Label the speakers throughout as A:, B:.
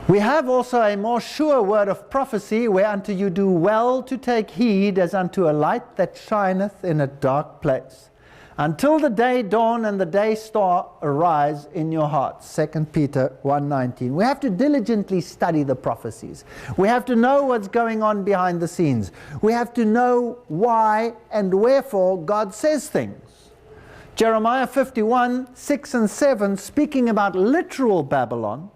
A: We have also a more sure word of prophecy, whereunto you do well to take heed, as unto a light that shineth in a dark place, until the day dawn and the day star arise in your hearts. 2 Peter 1:19. We have to diligently study the prophecies. We have to know what's going on behind the scenes. We have to know why and wherefore God says things. Jeremiah 51:6 and 7, speaking about literal Babylon,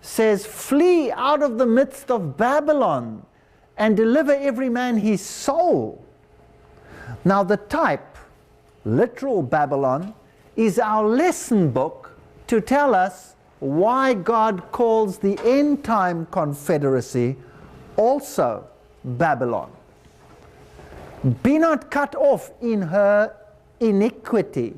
A: says, "Flee out of the midst of Babylon and deliver every man his soul." Now the type, literal Babylon, is our lesson book to tell us why God calls the end time confederacy also Babylon. "Be not cut off in her iniquity.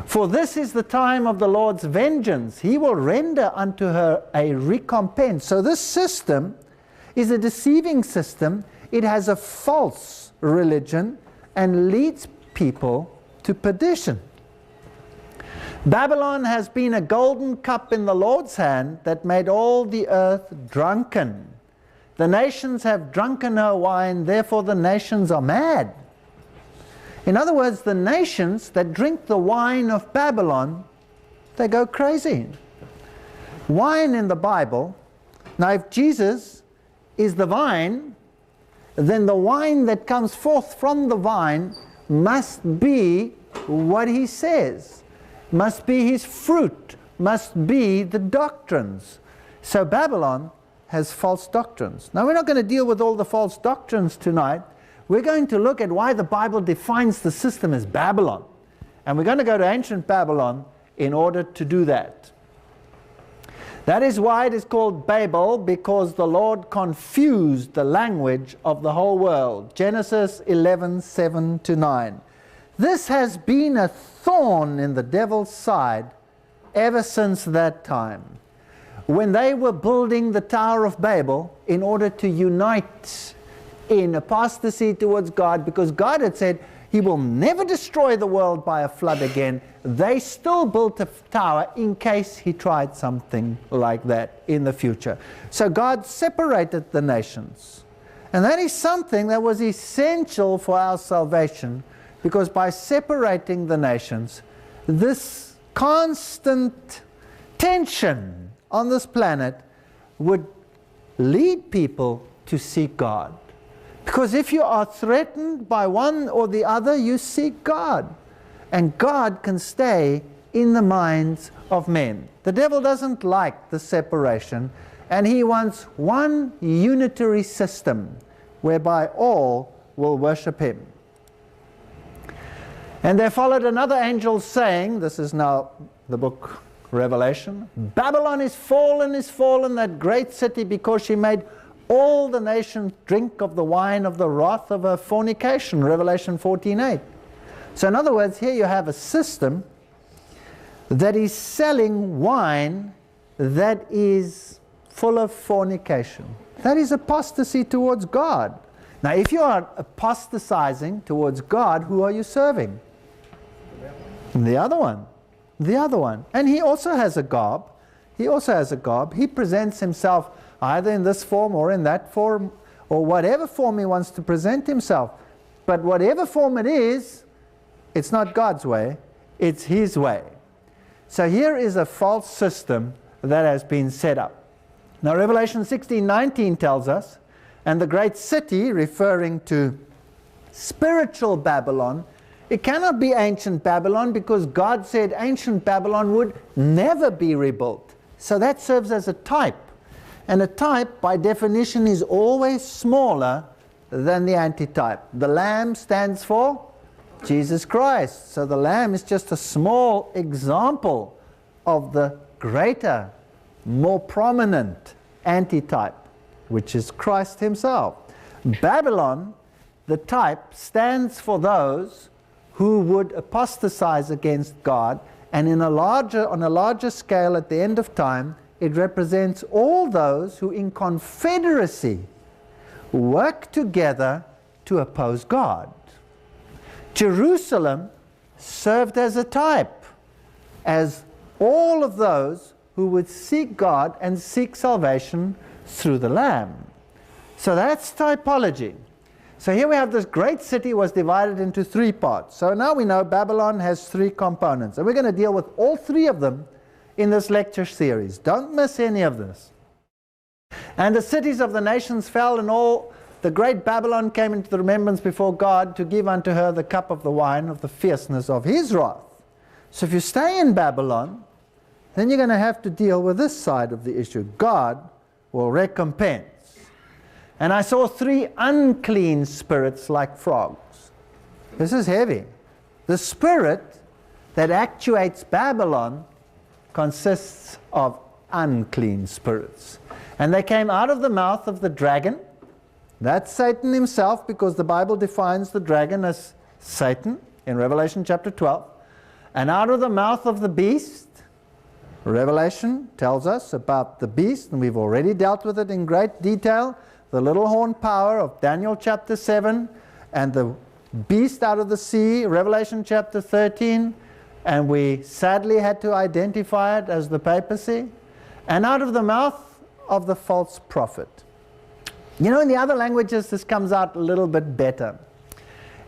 A: For this is the time of the Lord's vengeance. He will render unto her a recompense." So this system is a deceiving system. It has a false religion and leads people to perdition. Babylon has been a golden cup in the Lord's hand that made all the earth drunken. The nations have drunken her wine, therefore the nations are mad. In other words, the nations that drink the wine of Babylon, they go crazy. Wine in the Bible, now if Jesus is the vine, then the wine that comes forth from the vine must be what he says, must be his fruit, must be the doctrines. So Babylon has false doctrines. Now we're not going to deal with all the false doctrines tonight. We're going to look at why the Bible defines the system as Babylon. And we're going to go to ancient Babylon in order to do that. That is why it is called Babel, because the Lord confused the language of the whole world. Genesis 11:7-9. This has been a thorn in the devil's side ever since that time. When they were building the Tower of Babel in order to unite in apostasy towards God, because God had said he will never destroy the world by a flood again, they still built a tower in case he tried something like that in the future. So God separated the nations. And that is something that was essential for our salvation, because by separating the nations, this constant tension on this planet would lead people to seek God. Because if you are threatened by one or the other, you seek God. And God can stay in the minds of men. The devil doesn't like the separation, and he wants one unitary system whereby all will worship him. And there followed another angel saying, this is now the book Revelation, "Babylon is fallen, that great city, because she made all the nations drink of the wine of the wrath of her fornication." Revelation 14:8. So in other words, here you have a system that is selling wine that is full of fornication. That is apostasy towards God. Now if you are apostatizing towards God, who are you serving? The other one. The other one. And he also has a garb. He presents himself either in this form or in that form, or whatever form he wants to present himself. But whatever form it is, it's not God's way, it's his way. So here is a false system that has been set up. Now Revelation 16:19 tells us, "And the great city," referring to spiritual Babylon, it cannot be ancient Babylon, because God said ancient Babylon would never be rebuilt. So that serves as a type. And a type, by definition, is always smaller than the antitype. The Lamb stands for Jesus Christ. So the Lamb is just a small example of the greater, more prominent antitype, which is Christ himself. Babylon, the type, stands for those who would apostatize against God, and on a larger scale at the end of time, it represents all those who in confederacy work together to oppose God. Jerusalem served as a type, as all of those who would seek God and seek salvation through the Lamb. So that's typology. So here we have this great city was divided into 3 parts. So now we know Babylon has 3 components. And we're going to deal with all 3 of them in this lecture series. Don't miss any of this. And the cities of the nations fell, and all the great Babylon came into the remembrance before God to give unto her the cup of the wine of the fierceness of his wrath. So if you stay in Babylon, then you're going to have to deal with this side of the issue. God will recompense. And I saw 3 unclean spirits like frogs. This is heavy. The spirit that actuates Babylon consists of unclean spirits. And they came out of the mouth of the dragon. That's Satan himself, because the Bible defines the dragon as Satan in Revelation chapter 12. And out of the mouth of the beast, Revelation tells us about the beast, and we've already dealt with it in great detail. The little horn power of Daniel chapter 7, and the beast out of the sea, Revelation chapter 13, and we sadly had to identify it as the papacy, and out of the mouth of the false prophet. You know, in the other languages this comes out a little bit better.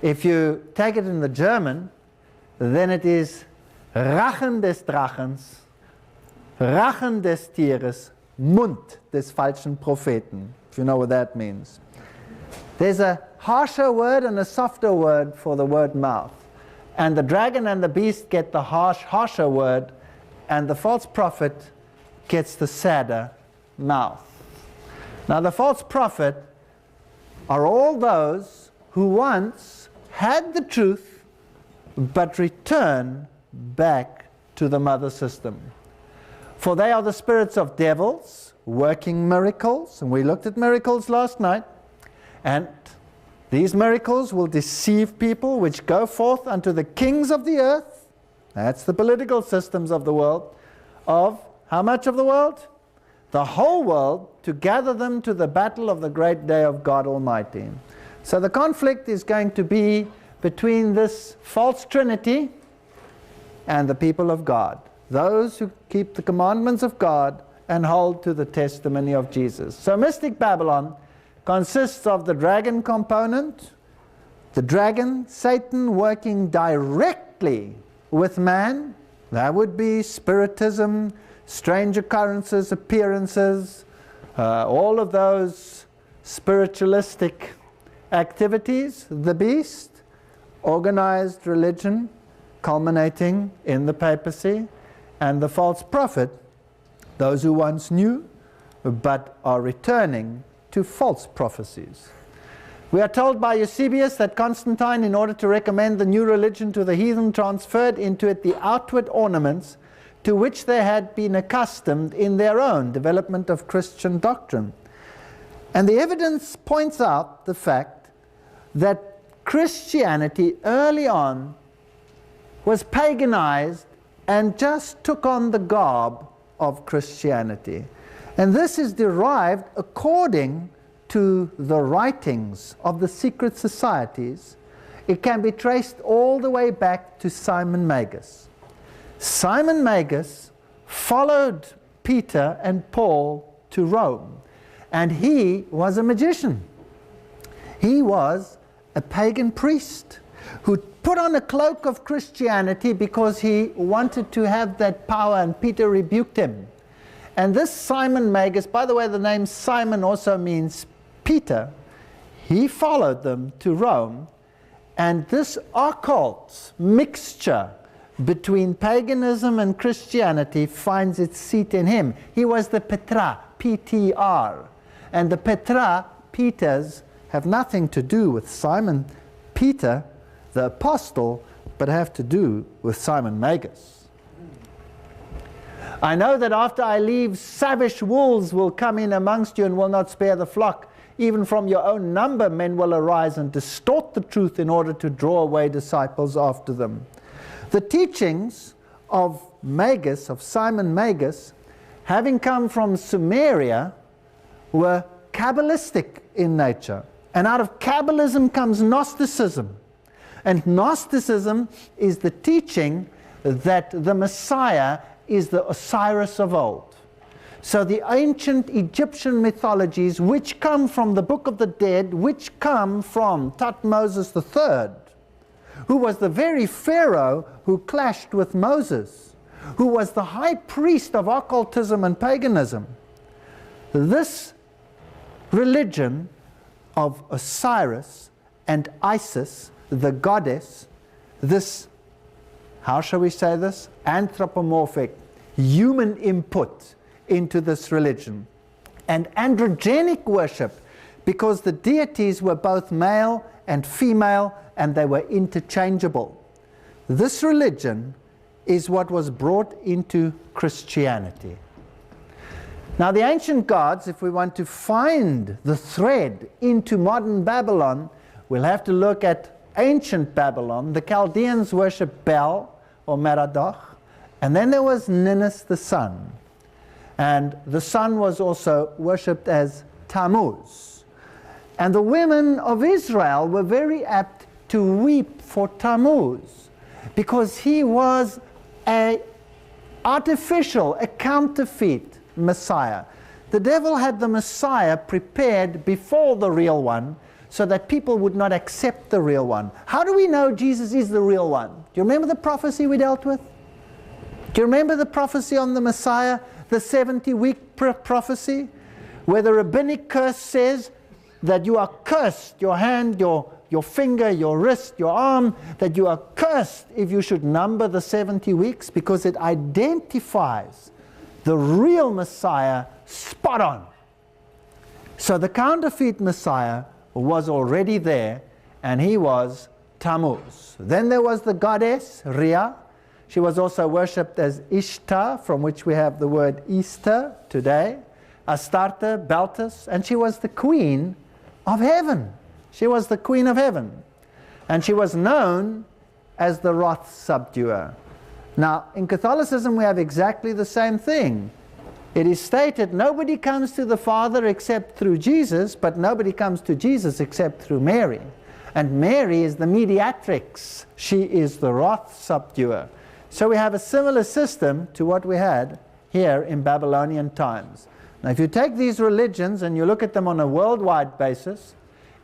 A: If you take it in the German, then it is Rachen des Drachens, Rachen des Tieres, Mund des falschen Propheten. If you know what that means. There's a harsher word and a softer word for the word mouth. And the dragon and the beast get the harsher word, and the false prophet gets the sadder mouth. Now the false prophet are all those who once had the truth but return back to the mother system. For they are the spirits of devils, working miracles, and we looked at miracles last night, and these miracles will deceive people, which go forth unto the kings of the earth, that's the political systems of the world, of how much of the world? The whole world, to gather them to the battle of the great day of God Almighty. So the conflict is going to be between this false trinity and the people of God, those who keep the commandments of God and hold to the testimony of Jesus. So mystic Babylon consists of the dragon component, the dragon, Satan, working directly with man. That would be spiritism, strange occurrences, appearances, all of those spiritualistic activities. The beast, organized religion, culminating in the papacy, and the false prophet, those who once knew but are returning to false prophecies. We are told by Eusebius that Constantine, in order to recommend the new religion to the heathen, transferred into it the outward ornaments to which they had been accustomed in their own development of Christian doctrine. And the evidence points out the fact that Christianity early on was paganized and just took on the garb of Christianity. And this is derived according to the writings of the secret societies. It can be traced all the way back to Simon Magus. Simon Magus followed Peter and Paul to Rome, and he was a magician. He was a pagan priest who put on a cloak of Christianity because he wanted to have that power, and Peter rebuked him. And this Simon Magus, by the way, the name Simon also means Peter, he followed them to Rome, and this occult mixture between paganism and Christianity finds its seat in him. He was the Petra, P-T-R, and the Petra, Peters, have nothing to do with Simon Peter, the apostle, but have to do with Simon Magus. I know that after I leave, savage wolves will come in amongst you and will not spare the flock. Even from your own number men will arise and distort the truth in order to draw away disciples after them. The teachings of Magus, of Simon Magus, having come from Sumeria, were Kabbalistic in nature. And out of Kabbalism comes Gnosticism. And Gnosticism is the teaching that the Messiah is the Osiris of old. So the ancient Egyptian mythologies, which come from the Book of the Dead, which come from Thutmose III, who was the very Pharaoh who clashed with Moses, who was the high priest of occultism and paganism. This religion of Osiris and Isis, the goddess, this, how shall we say this, anthropomorphic human input into this religion, and androgenic worship, because the deities were both male and female and they were interchangeable. This religion is what was brought into Christianity. Now the ancient gods, if we want to find the thread into modern Babylon, we'll have to look at ancient Babylon. The Chaldeans worshipped Bel or Merodach, and then there was Ninus the sun. And the sun was also worshipped as Tammuz. And the women of Israel were very apt to weep for Tammuz, because he was an artificial, a counterfeit Messiah. The devil had the Messiah prepared before the real one, so that people would not accept the real one. How do we know Jesus is the real one? Do you remember the prophecy we dealt with? Do you remember the prophecy on the Messiah, the 70-week prophecy, where the rabbinic curse says that you are cursed, your hand, your finger, your wrist, your arm, that you are cursed if you should number the 70 weeks, because it identifies the real Messiah spot on. So the counterfeit Messiah was already there, and he was Tammuz. Then there was the goddess Rhea. She was also worshipped as Ishtar, from which we have the word Easter today, Astarte, Beltis, and she was the queen of heaven. She was the queen of heaven. And she was known as the wrath subduer. Now, in Catholicism we have exactly the same thing. It is stated nobody comes to the Father except through Jesus, but nobody comes to Jesus except through Mary. And Mary is the mediatrix. She is the wrath subduer. So we have a similar system to what we had here in Babylonian times. Now if you take these religions and you look at them on a worldwide basis,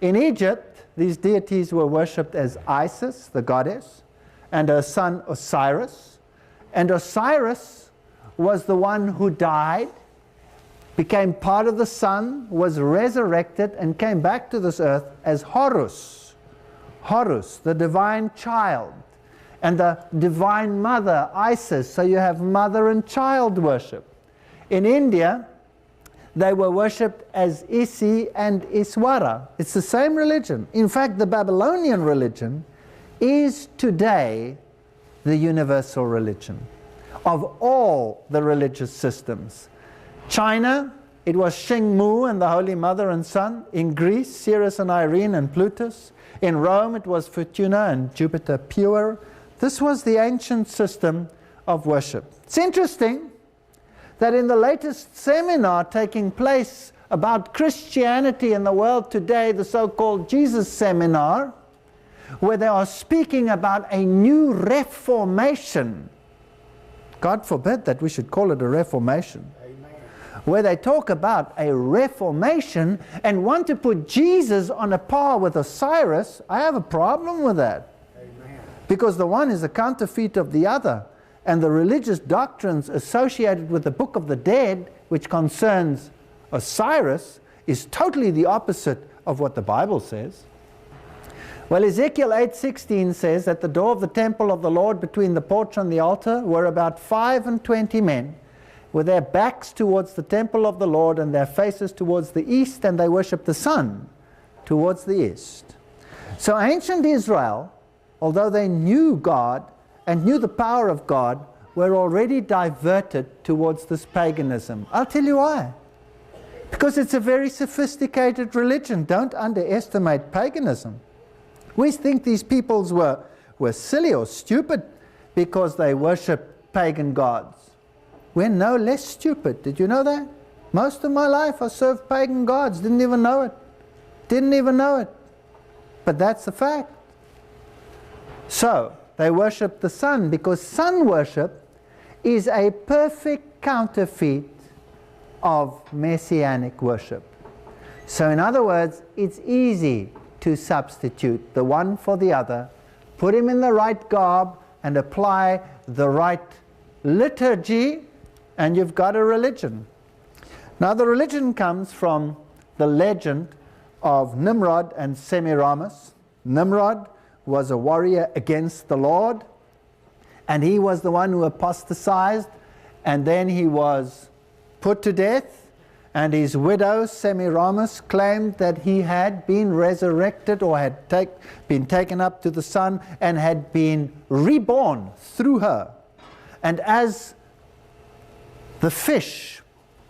A: in Egypt these deities were worshipped as Isis, the goddess, and her son Osiris. And Osiris was the one who died, became part of the sun, was resurrected, and came back to this earth as Horus. Horus, the divine child. And the divine mother, Isis. So you have mother and child worship. In India, they were worshipped as Isi and Iswara. It's the same religion. In fact, the Babylonian religion is today the universal religion of all the religious systems. China, it was Shengmu and the Holy Mother and Son. In Greece, Ceres and Irene and Plutus. In Rome, it was Fortuna and Jupiter Pure. This was the ancient system of worship. It's interesting that in the latest seminar taking place about Christianity in the world today, the so-called Jesus Seminar, where they are speaking about a new reformation. God forbid that we should call it a reformation. Amen. Where they talk about a reformation and want to put Jesus on a par with Osiris. I have a problem with that. Amen. Because the one is a counterfeit of the other. And the religious doctrines associated with the Book of the Dead, which concerns Osiris, is totally the opposite of what the Bible says. Well, Ezekiel 8:16 says that the door of the temple of the Lord between the porch and the altar were about 25 men, with their backs towards the temple of the Lord and their faces towards the east, and they worshipped the sun towards the east. So ancient Israel, although they knew God and knew the power of God, were already diverted towards this paganism. I'll tell you why. Because it's a very sophisticated religion. Don't underestimate paganism. We think these peoples were silly or stupid because they worship pagan gods. We're no less stupid. Did you know that? Most of my life I served pagan gods. Didn't even know it. Didn't even know it. But that's the fact. So, they worship the sun because sun worship is a perfect counterfeit of messianic worship. So in other words, it's easy to substitute the one for the other, put him in the right garb, and apply the right liturgy, and you've got a religion. Now the religion comes from the legend of Nimrod and Semiramis. Nimrod was a warrior against the Lord, and he was the one who apostatized, and then he was put to death, and his widow Semiramis claimed that he had been resurrected or had been taken up to the sun and had been reborn through her. And as the fish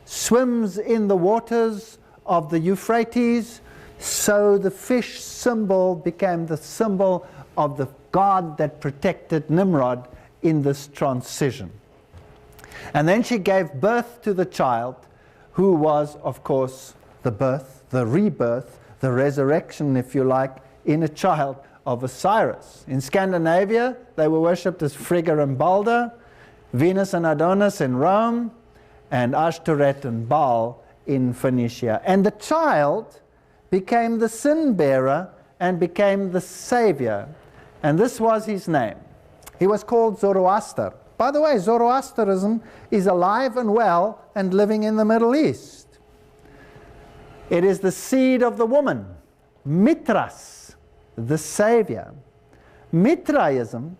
A: swims in the waters of the Euphrates, so the fish symbol became the symbol of the God that protected Nimrod in this transition. And then she gave birth to the child, who was, of course, the birth, the rebirth, the resurrection, if you like, in a child of Osiris. In Scandinavia, they were worshipped as Frigga and Balder, Venus and Adonis in Rome, and Ashtoreth and Baal in Phoenicia. And the child became the sin bearer and became the savior. And this was his name. He was called Zoroaster. By the way, Zoroasterism is alive and well and living in the Middle East. It is the seed of the woman, Mithras, the savior. Mithraism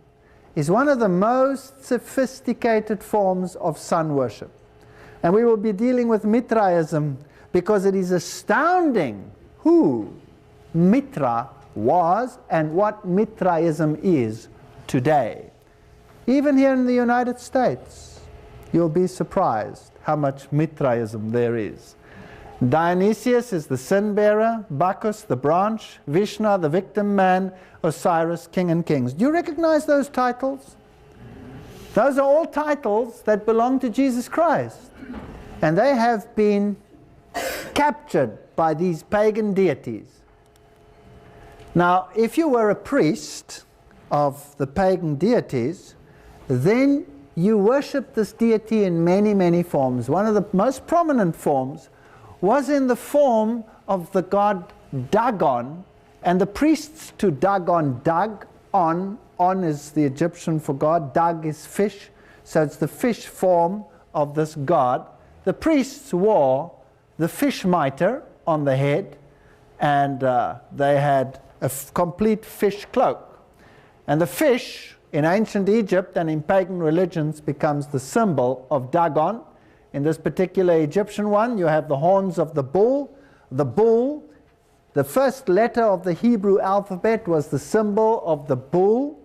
A: is one of the most sophisticated forms of sun worship. And we will be dealing with Mithraism because it is astounding who Mithra was and what Mithraism is today. Even here in the United States, you'll be surprised how much Mithraism there is. Dionysius is the sin bearer, Bacchus the branch, Vishnu the victim man, Osiris king and kings. Do you recognize those titles? Those are all titles that belong to Jesus Christ. And they have been captured by these pagan deities. Now, if you were a priest of the pagan deities, then you worship this deity in many, many forms. One of the most prominent forms was in the form of the god Dagon, and the priests to Dagon dug on. On is the Egyptian for God, Dag is fish, so it's the fish form of this god. The priests wore the fish mitre on the head, and they had a complete fish cloak. And the fish in ancient Egypt and in pagan religions becomes the symbol of Dagon. In this particular Egyptian one, you have the horns of the bull. The bull, the first letter of the Hebrew alphabet was the symbol of the bull.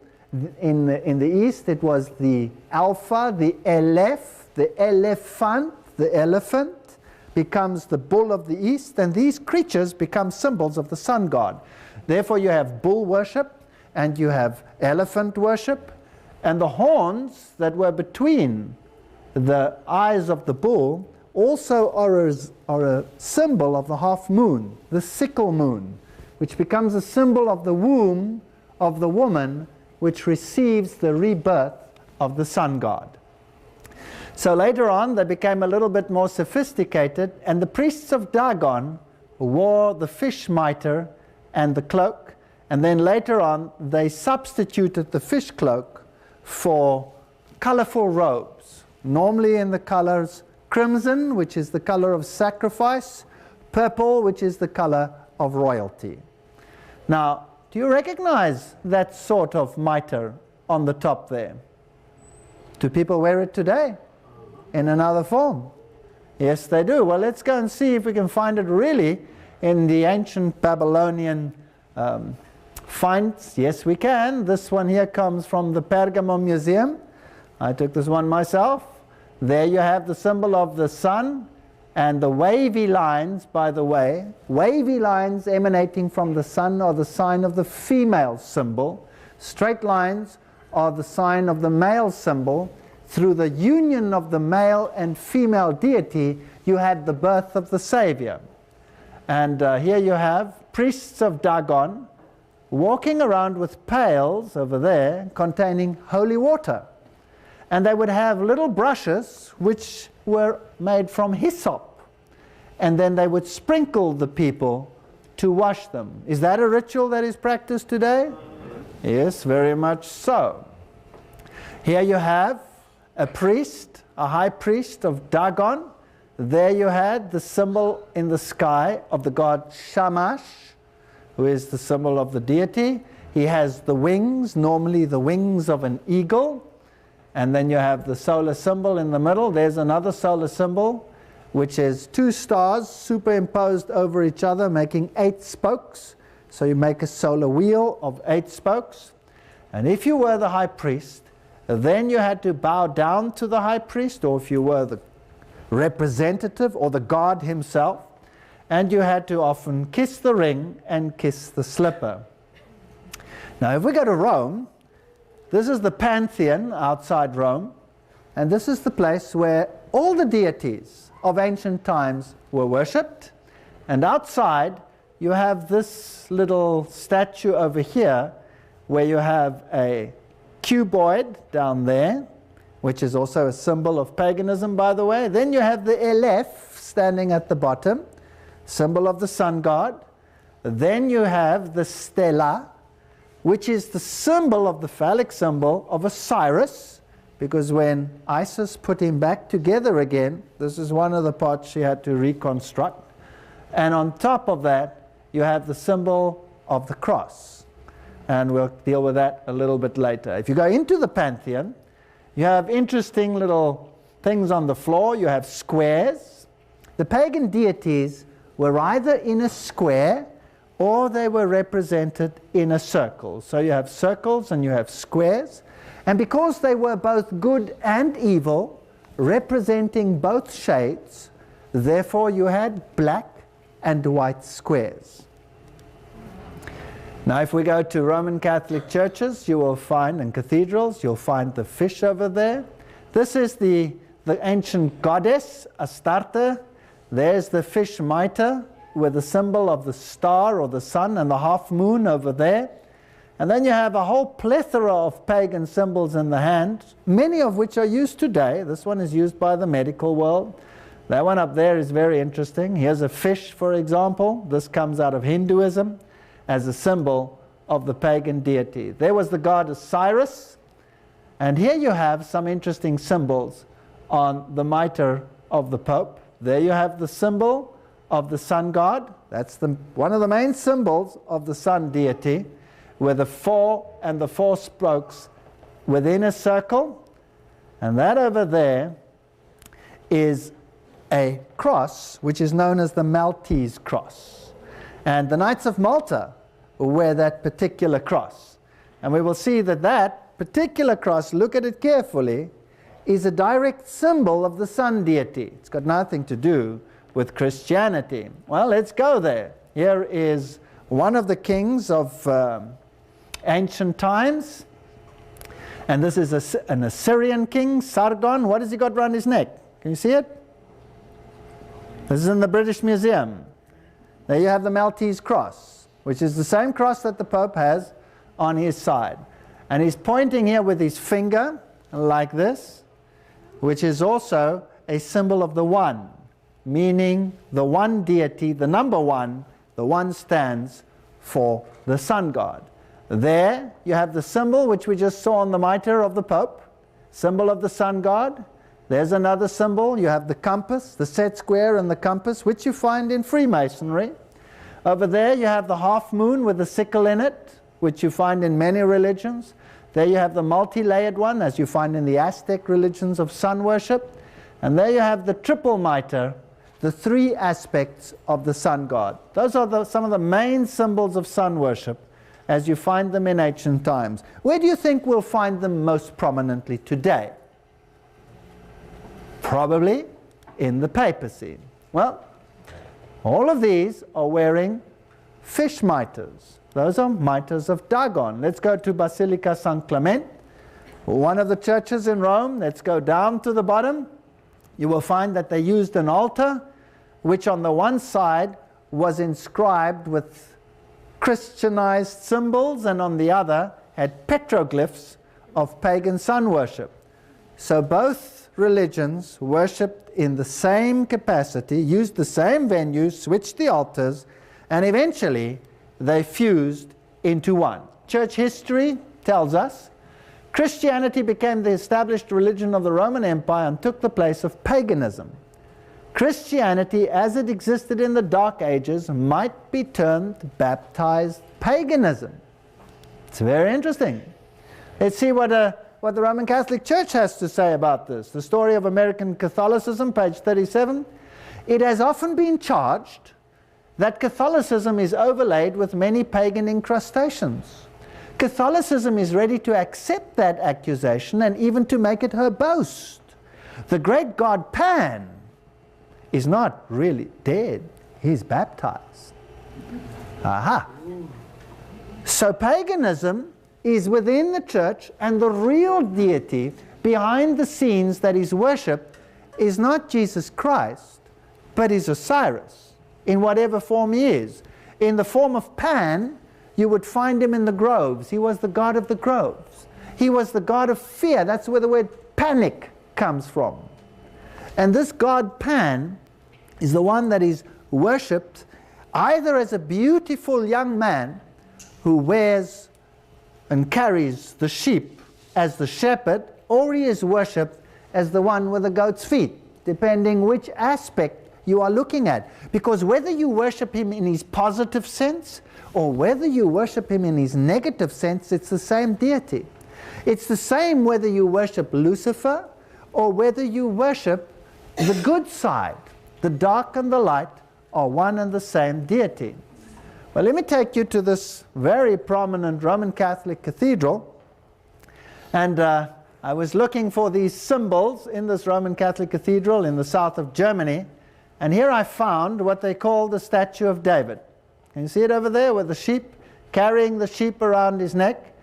A: In the East, it was the alpha, the aleph, the elephant. The elephant becomes the bull of the East, and these creatures become symbols of the sun god. Therefore, you have bull worship, and you have elephant worship, and the horns that were between the eyes of the bull also are a symbol of the half moon, the sickle moon, which becomes a symbol of the womb of the woman, which receives the rebirth of the sun god. So later on, they became a little bit more sophisticated, and the priests of Dagon wore the fish mitre and the cloak, and then later on, they substituted the fish cloak for colorful robes, normally in the colors crimson, which is the color of sacrifice, purple, which is the color of royalty. Now, do you recognize that sort of mitre on the top there? Do people wear it today in another form? Yes, they do. Well, let's go and see if we can find it really in the ancient Babylonian finds. Yes, we can. This one here comes from the Pergamon Museum. I took this one myself. There you have the symbol of the sun and the wavy lines, by the way. Wavy lines emanating from the sun are the sign of the female symbol. Straight lines are the sign of the male symbol. Through the union of the male and female deity, you had the birth of the Savior. And here you have priests of Dagon walking around with pails over there containing holy water. And they would have little brushes which were made from hyssop. and then they would sprinkle the people to wash them. Is that a ritual that is practiced today? Yes, very much so. Here you have a priest, a high priest of Dagon. There you had the symbol in the sky of the god Shamash, who is the symbol of the deity. He has the wings, normally the wings of an eagle. And then you have the solar symbol in the middle. There's another solar symbol, which is 2 stars superimposed over each other, making 8 spokes. So you make a solar wheel of 8 spokes. And if you were the high priest, then you had to bow down to the high priest, or if you were the representative or the god himself, and you had to often kiss the ring and kiss the slipper. Now if we go to Rome, this is the Pantheon outside Rome, and this is the place where all the deities of ancient times were worshipped. And outside you have this little statue over here where you have a cuboid down there, which is also a symbol of paganism, by the way. Then you have the Aleph standing at the bottom, symbol of the sun god. Then you have the Stella, which is the symbol of the phallic symbol of Osiris, because when Isis put him back together again, this is one of the parts she had to reconstruct. And on top of that, you have the symbol of the cross. And we'll deal with that a little bit later. If you go into the Pantheon, you have interesting little things on the floor. You have squares. The pagan deities were either in a square or they were represented in a circle. So you have circles and you have squares. And because they were both good and evil, representing both shades, therefore you had black and white squares. Now if we go to Roman Catholic churches, you will find, and cathedrals, you'll find the fish over there. This is the ancient goddess, Astarte. There's the fish mitre with the symbol of the star or the sun and the half moon over there. And then you have a whole plethora of pagan symbols in the hand, many of which are used today. This one is used by the medical world. That one up there is very interesting. Here's a fish, for example. This comes out of Hinduism as a symbol of the pagan deity. There was the god Osiris. And here you have some interesting symbols on the mitre of the Pope. There you have the symbol of the sun god. That's one of the main symbols of the sun deity, with the 4 and the 4 spokes within a circle. And that over there is a cross, which is known as the Maltese cross. And the Knights of Malta wear that particular cross. And we will see that that particular cross, look at it carefully, is a direct symbol of the sun deity. It's got nothing to do with Christianity. Well, let's go there. Here is one of the kings of ancient times. And this is an Assyrian king, Sargon. What has he got around his neck? Can you see it? This is in the British Museum. There you have the Maltese cross, which is the same cross that the Pope has on his side. And he's pointing here with his finger like this, which is also a symbol of the one, meaning the one deity, the number one, the one stands for the sun god. There you have the symbol which we just saw on the mitre of the Pope, symbol of the sun god. There's another symbol. You have the compass, the set square and the compass, which you find in Freemasonry. Over there you have the half moon with the sickle in it, which you find in many religions. There you have the multi-layered one, as you find in the Aztec religions of sun worship. And there you have the triple mitre, the 3 aspects of the sun god. Those are some of the main symbols of sun worship as you find them in ancient times. Where do you think we'll find them most prominently today? Probably in the papacy. Well, all of these are wearing fish mitres. Those are mitres of Dagon. Let's go to Basilica San Clement, one of the churches in Rome. Let's go down to the bottom. You will find that they used an altar, which on the one side was inscribed with Christianized symbols, and on the other had petroglyphs of pagan sun worship. So both religions worshipped in the same capacity, used the same venues, switched the altars, and eventually they fused into one. Church history tells us Christianity became the established religion of the Roman Empire and took the place of paganism. Christianity, as it existed in the Dark Ages, might be termed baptized paganism. It's very interesting. Let's see what the Roman Catholic Church has to say about this. The Story of American Catholicism, page 37. It has often been charged that Catholicism is overlaid with many pagan incrustations. Catholicism is ready to accept that accusation and even to make it her boast. The great god Pan is not really dead. He's baptized. Aha. So paganism is within the church, and the real deity behind the scenes that is worshipped is not Jesus Christ, but is Osiris, in whatever form he is. In the form of Pan, you would find him in the groves. He was the god of the groves. He was the god of fear. That's where the word panic comes from. And this god Pan is the one that is worshipped either as a beautiful young man who wears and carries the sheep as the shepherd, or he is worshipped as the one with the goat's feet, depending which aspect you are looking at. Because whether you worship him in his positive sense or whether you worship him in his negative sense, it's the same deity. It's the same whether you worship Lucifer or whether you worship the good side. The dark and the light are one and the same deity. Well, let me take you to this very prominent Roman Catholic cathedral. And I was looking for these symbols in this Roman Catholic cathedral in the south of Germany. And here I found what they call the statue of David. Can you see it over there with the sheep, carrying the sheep around his neck?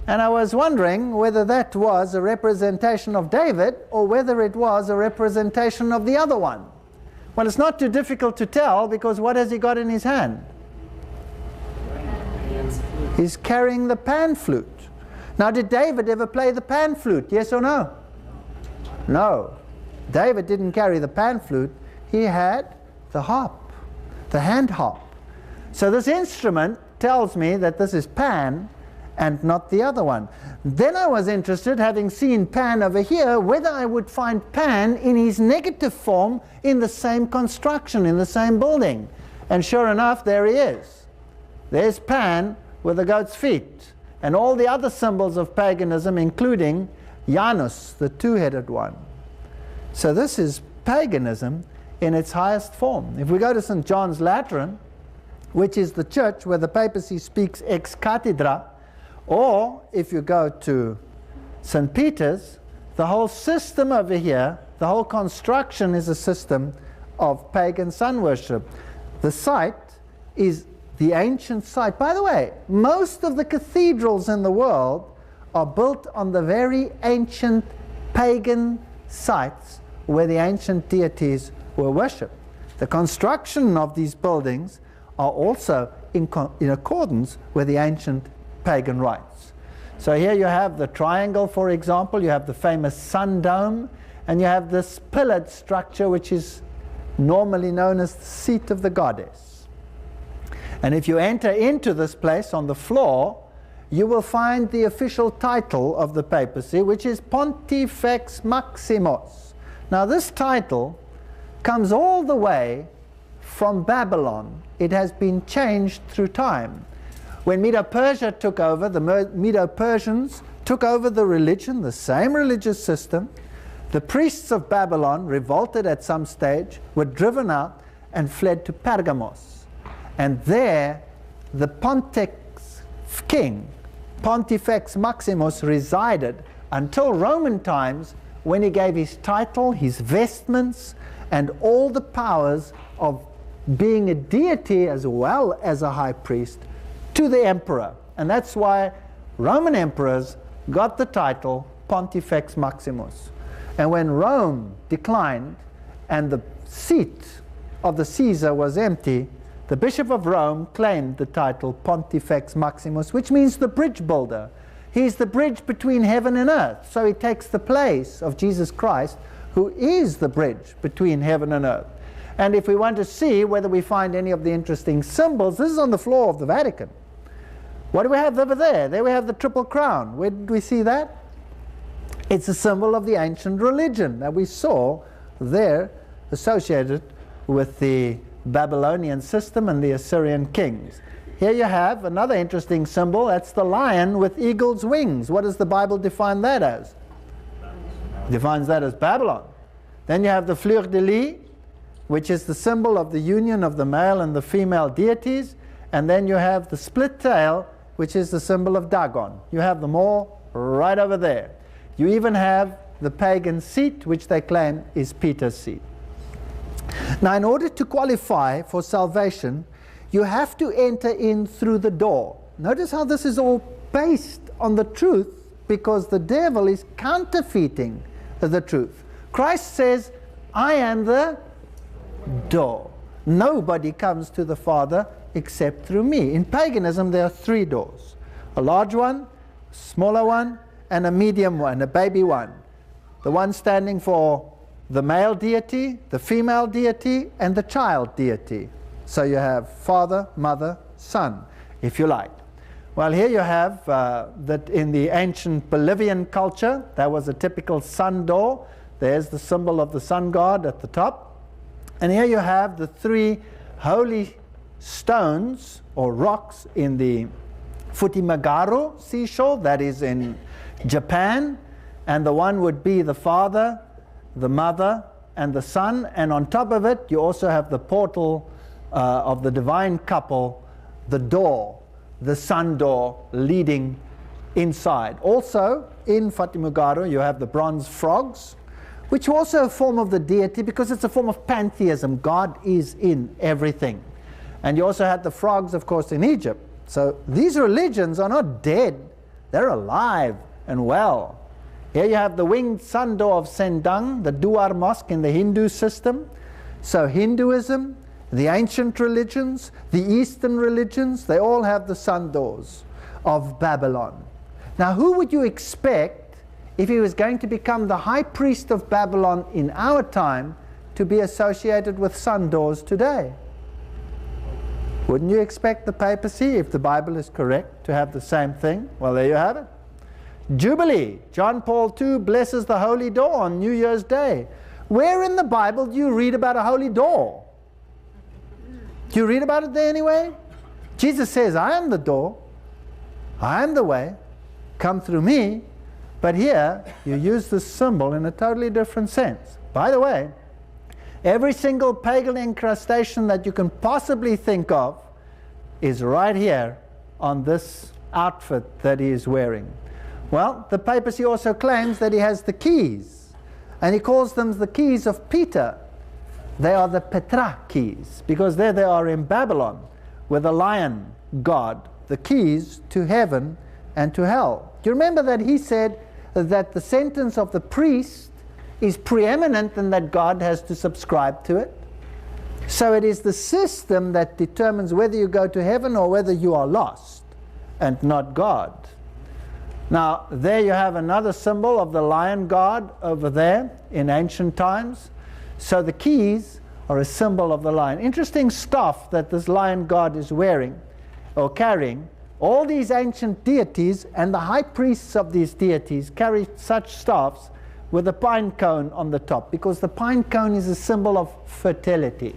A: And I was wondering whether that was a representation of David or whether it was a representation of the other one. Well, it's not too difficult to tell, because what has he got in his hand? He's carrying the pan flute. Now, did David ever play the pan flute? Yes or no? No. David didn't carry the pan flute. He had the harp, the hand harp. So this instrument tells me that this is Pan and not the other one. Then I was interested, having seen Pan over here, whether I would find Pan in his negative form in the same construction, in the same building. And sure enough, there he is. There's Pan with the goat's feet, and all the other symbols of paganism, including Janus, the two-headed one. So this is paganism in its highest form. If we go to St. John's Lateran, which is the church where the papacy speaks ex cathedra, or if you go to St. Peter's, the whole system over here, the whole construction is a system of pagan sun worship. The site is the ancient site. By the way, most of the cathedrals in the world are built on the very ancient pagan sites where the ancient deities were worshipped. The construction of these buildings are also in accordance with the ancient pagan rites. So here you have the triangle, for example, you have the famous sun dome, and you have this pillared structure which is normally known as the seat of the goddess. And if you enter into this place on the floor, you will find the official title of the papacy, which is Pontifex Maximus. Now this title comes all the way from Babylon. It has been changed through time. When Medo-Persia took over, the Medo-Persians took over the religion, the same religious system. The priests of Babylon revolted at some stage, were driven out, and fled to Pergamos. And there, the Pontifex king, Pontifex Maximus, resided until Roman times, when he gave his title, his vestments, and all the powers of being a deity as well as a high priest to the emperor. And that's why Roman emperors got the title Pontifex Maximus. And when Rome declined and the seat of the Caesar was empty, the Bishop of Rome claimed the title Pontifex Maximus, which means the bridge builder. He's the bridge between heaven and earth. So he takes the place of Jesus Christ, who is the bridge between heaven and earth. And if we want to see whether we find any of the interesting symbols, this is on the floor of the Vatican. What do we have over there? There we have the Triple Crown. Where did we see that? It's a symbol of the ancient religion that we saw there associated with the Babylonian system and the Assyrian kings. Here you have another interesting symbol. That's the lion with eagle's wings. What does the Bible define that as? Defines that as Babylon. Then you have the fleur de lis, which is the symbol of the union of the male and the female deities. And then you have the split tail, which is the symbol of Dagon. You have them all right over there. You even have the pagan seat, which they claim is Peter's seat. Now, in order to qualify for salvation, you have to enter in through the door. Notice how this is all based on the truth, because the devil is counterfeiting the truth. Christ says, I am the door. Nobody comes to the Father except through me. In paganism, there are 3 doors. A large one, a smaller one, and a medium one, a baby one. The one standing for the male deity, the female deity, and the child deity. So you have Father, Mother, Son, if you like. Well, here you have that in the ancient Bolivian culture, that was a typical sun door. There's the symbol of the sun god at the top. And here you have the 3 holy stones or rocks in the Futimagaro seashore, that is in Japan. And the one would be the Father, the Mother, and the Son. And on top of it, you also have the portal of the divine couple, the door, the sun door leading inside. Also, in Fatimugaro, you have the bronze frogs, which are also a form of the deity because it's a form of pantheism. God is in everything. And you also had the frogs, of course, in Egypt. So these religions are not dead. They're alive and well. Here you have the winged sun door of Sendang, the Duar Mosque in the Hindu system. So Hinduism, the ancient religions, the Eastern religions, they all have the sun doors of Babylon. Now, who would you expect, if he was going to become the high priest of Babylon in our time, to be associated with sun doors today? Wouldn't you expect the papacy, if the Bible is correct, to have the same thing? Well, there you have it. Jubilee. John Paul II blesses the holy door on New Year's Day. Where in the Bible do you read about a holy door? Do you read about it there anyway? Jesus says, I am the door, I am the way, come through me. But here, you use this symbol in a totally different sense. By the way, every single pagan incrustation that you can possibly think of is right here on this outfit that he is wearing. Well, the papacy also claims that he has the keys, and he calls them the keys of Peter. They are the Petra keys, because there they are in Babylon with the lion god, the keys to heaven and to hell. Do you remember that he said that the sentence of the priest is preeminent and that God has to subscribe to it? So it is the system that determines whether you go to heaven or whether you are lost, and not God. Now, there you have another symbol of the lion god over there in ancient times. So the keys are a symbol of the lion. Interesting stuff that this lion god is wearing or carrying. All these ancient deities and the high priests of these deities carry such staffs with a pine cone on the top, because the pine cone is a symbol of fertility.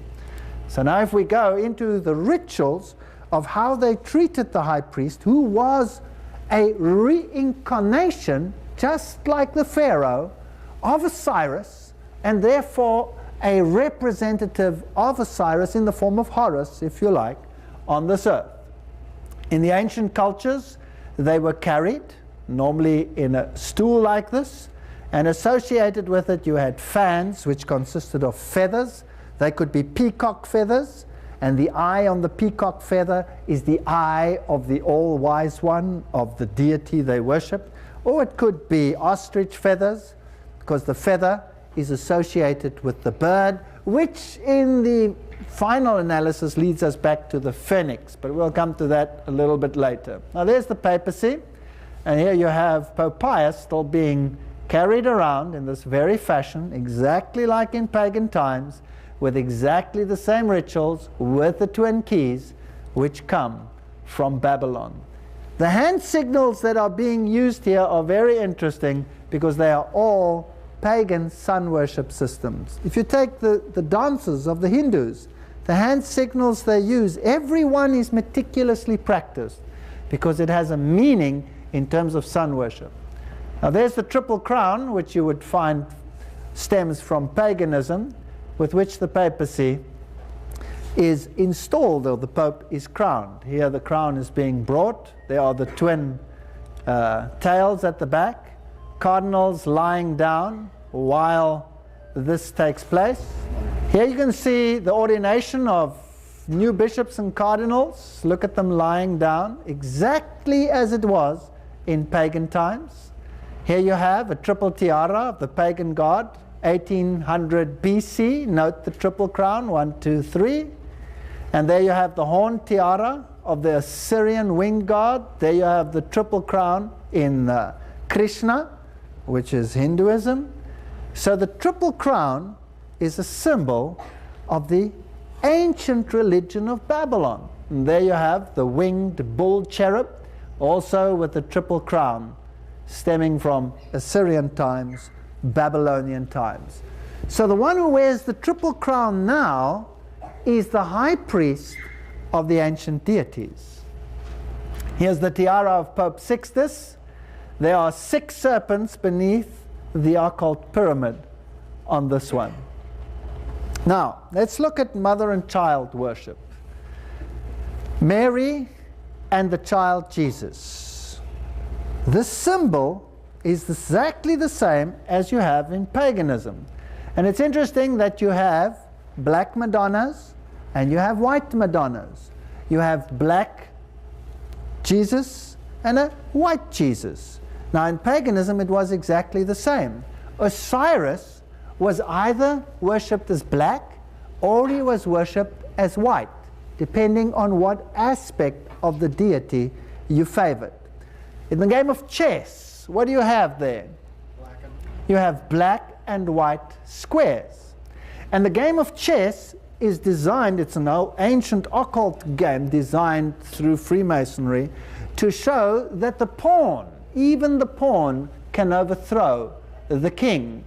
A: So now if we go into the rituals of how they treated the high priest, who was a reincarnation, just like the Pharaoh, of Osiris, and therefore a representative of Osiris in the form of Horus, if you like, on this earth. In the ancient cultures, they were carried, normally in a stool like this, and associated with it you had fans, which consisted of feathers. They could be peacock feathers, and the eye on the peacock feather is the eye of the all-wise one, of the deity they worship. Or it could be ostrich feathers, because the feather is associated with the bird, which in the final analysis leads us back to the phoenix, but we'll come to that a little bit later. Now there's the papacy, and here you have Pope Pius still being carried around in this very fashion, exactly like in pagan times, with exactly the same rituals, with the twin keys, which come from Babylon. The hand signals that are being used here are very interesting because they are all pagan sun worship systems. If you take the dances of the Hindus, the hand signals they use, every one is meticulously practiced because it has a meaning in terms of sun worship. Now there's the triple crown, which you would find stems from paganism, with which the papacy is installed, or the Pope is crowned. Here the crown is being brought. There are the twin tails at the back, cardinals lying down while this takes place. Here you can see the ordination of new bishops and cardinals. Look at them lying down, exactly as it was in pagan times. Here you have a triple tiara of the pagan god, 1800 BC. Note the triple crown, 1, 2, 3. And there you have the horn tiara of the Assyrian winged god. There you have the triple crown in Krishna, which is Hinduism. So the triple crown is a symbol of the ancient religion of Babylon. And there you have the winged bull cherub, also with the triple crown, stemming from Assyrian times, Babylonian times. So the one who wears the triple crown now is the high priest of the ancient deities. Here's the tiara of Pope Sixtus. There are 6 serpents beneath the occult pyramid on this one. Now, let's look at mother and child worship. Mary and the child Jesus. This symbol is exactly the same as you have in paganism. And it's interesting that you have black Madonnas and you have white Madonnas. You have black Jesus and a white Jesus. Now in paganism it was exactly the same. Osiris was either worshipped as black or he was worshipped as white, depending on what aspect of the deity you favored. In the game of chess, what do you have there? You have black and white squares. And the game of chess is designed, it's an ancient occult game designed through Freemasonry to show that the pawn, even the pawn, can overthrow the king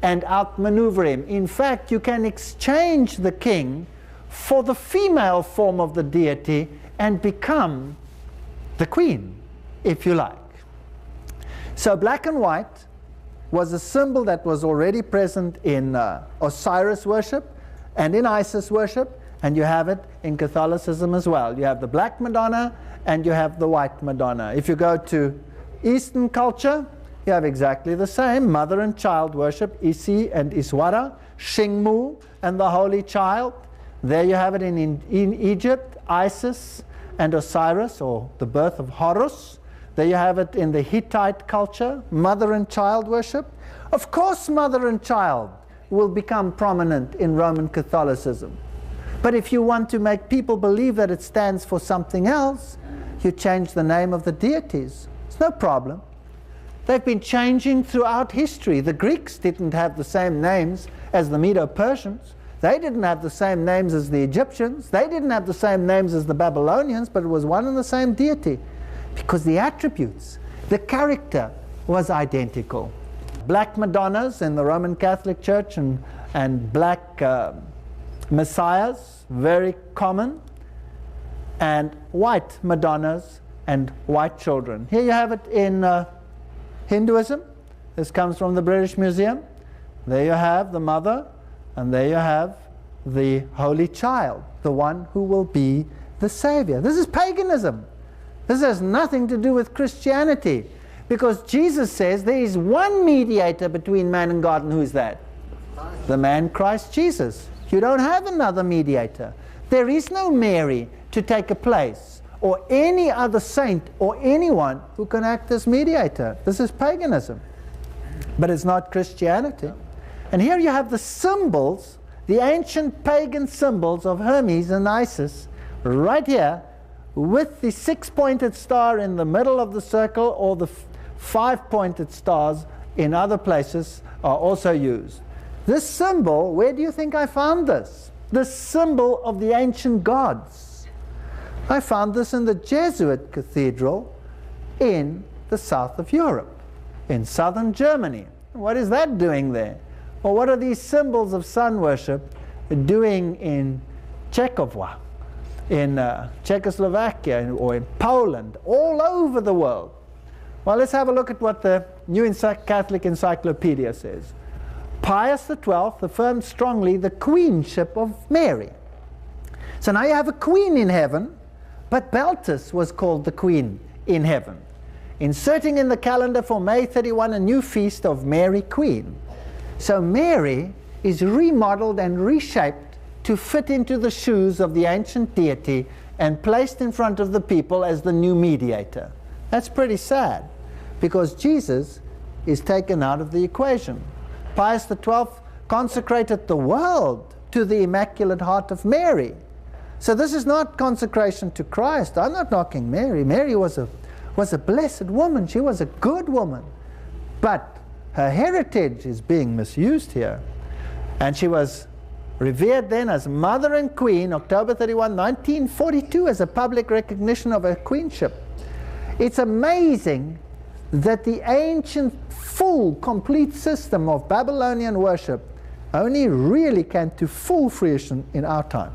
A: and outmaneuver him. In fact, you can exchange the king for the female form of the deity and become the queen, if you like. So black and white was a symbol that was already present in Osiris worship and in Isis worship, and you have it in Catholicism as well. You have the black Madonna and you have the white Madonna. If you go to Eastern culture, you have exactly the same. Mother and child worship, Isi and Iswara, Shingmu and the Holy Child. There you have it in Egypt, Isis and Osiris, or the birth of Horus. There you have it in the Hittite culture, mother and child worship. Of course, mother and child will become prominent in Roman Catholicism. But if you want to make people believe that it stands for something else, you change the name of the deities. It's no problem. They've been changing throughout history. The Greeks didn't have the same names as the Medo-Persians. They didn't have the same names as the Egyptians. They didn't have the same names as the Babylonians, but it was one and the same deity, because the attributes, the character was identical. Black Madonnas in the Roman Catholic Church and black Messiahs, very common, and white Madonnas and white children. Here you have it in Hinduism. This comes from the British Museum. There you have the mother, and there you have the Holy Child, the one who will be the Savior. This is paganism. This has nothing to do with Christianity, because Jesus says there is one mediator between man and God, and who is that? The man Christ Jesus. You don't have another mediator. There is no Mary to take a place, or any other saint, or anyone who can act as mediator. This is paganism, but it's not Christianity. And here you have the symbols, the ancient pagan symbols of Hermes and Isis, right here, with the 6-pointed star in the middle of the circle, or the 5-pointed stars in other places are also used. This symbol, where do you think I found this? The symbol of the ancient gods. I found this in the Jesuit cathedral in the south of Europe, in southern Germany. What is that doing there? Well, what are these symbols of sun worship doing in Czechoslovakia, in Czechoslovakia, or in Poland, all over the world? Well, let's have a look at what the New Catholic Encyclopedia says. Pius XII affirmed strongly the queenship of Mary. So now you have a queen in heaven, but Beltis was called the queen in heaven, inserting in the calendar for May 31 a new feast of Mary Queen. So Mary is remodeled and reshaped to fit into the shoes of the ancient deity and placed in front of the people as the new mediator. That's pretty sad, because Jesus is taken out of the equation. Pius XII consecrated the world to the Immaculate Heart of Mary. So this is not consecration to Christ. I'm not knocking Mary. Mary was a blessed woman. She was a good woman. But her heritage is being misused here. And she was revered then as Mother and Queen, October 31, 1942, as a public recognition of her queenship. It's amazing that the ancient, full, complete system of Babylonian worship only really came to full fruition in our time.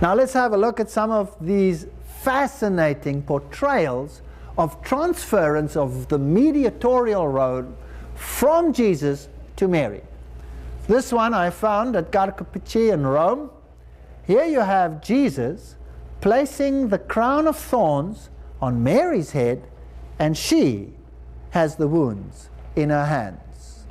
A: Now let's have a look at some of these fascinating portrayals of transference of the mediatorial role from Jesus to Mary. This one I found at Carcopecce in Rome. Here you have Jesus placing the crown of thorns on Mary's head, and she has the wounds in her hands.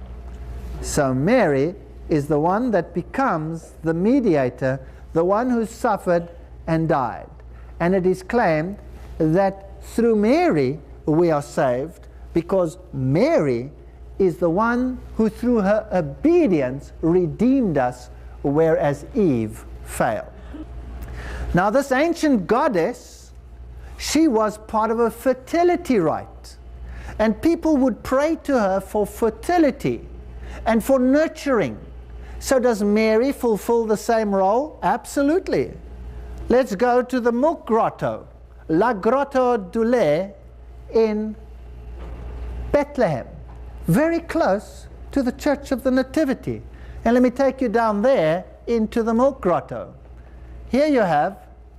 A: So Mary is the one that becomes the mediator, the one who suffered and died. And it is claimed that through Mary we are saved, because Mary is the one who through her obedience redeemed us, whereas Eve failed. Now this ancient goddess, she was part of a fertility rite, and people would pray to her for fertility and for nurturing. So does Mary fulfill the same role? Absolutely. Let's go to the milk grotto, La Grotto du Lait in Bethlehem, very close to the Church of the Nativity. And let me take you down there into the milk grotto. Here you have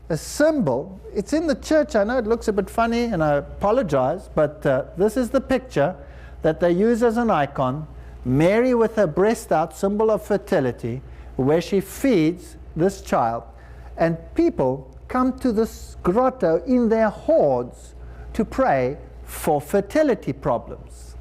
A: a symbol. It's in the church. I know it looks a bit funny, and I apologize, but this is the picture that they use as an icon. Mary with her breast out, symbol of fertility, where she feeds this child. And people come to this grotto in their hordes to pray for fertility problems.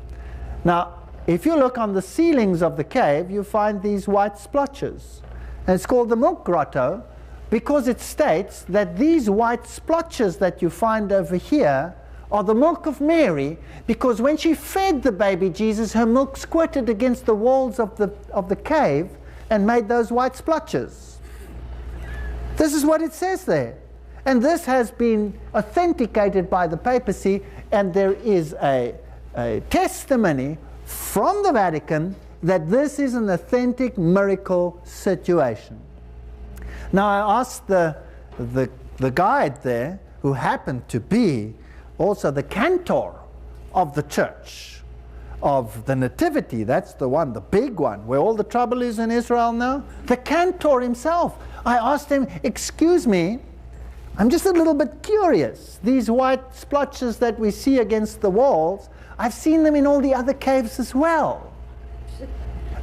A: Now, if you look on the ceilings of the cave, you find these white splotches. And it's called the milk grotto because it states that these white splotches that you find over here are the milk of Mary, because when she fed the baby Jesus, her milk squirted against the walls of the cave and made those white splotches. This is what it says there. And this has been authenticated by the papacy, and there is a testimony from the Vatican that this is an authentic miracle situation. Now I asked the guide there, who happened to be also the cantor of the Church of the Nativity, that's the one, the big one, where all the trouble is in Israel now, the cantor himself. I asked him, excuse me, I'm just a little bit curious. These white splotches that we see against the walls, I've seen them in all the other caves as well.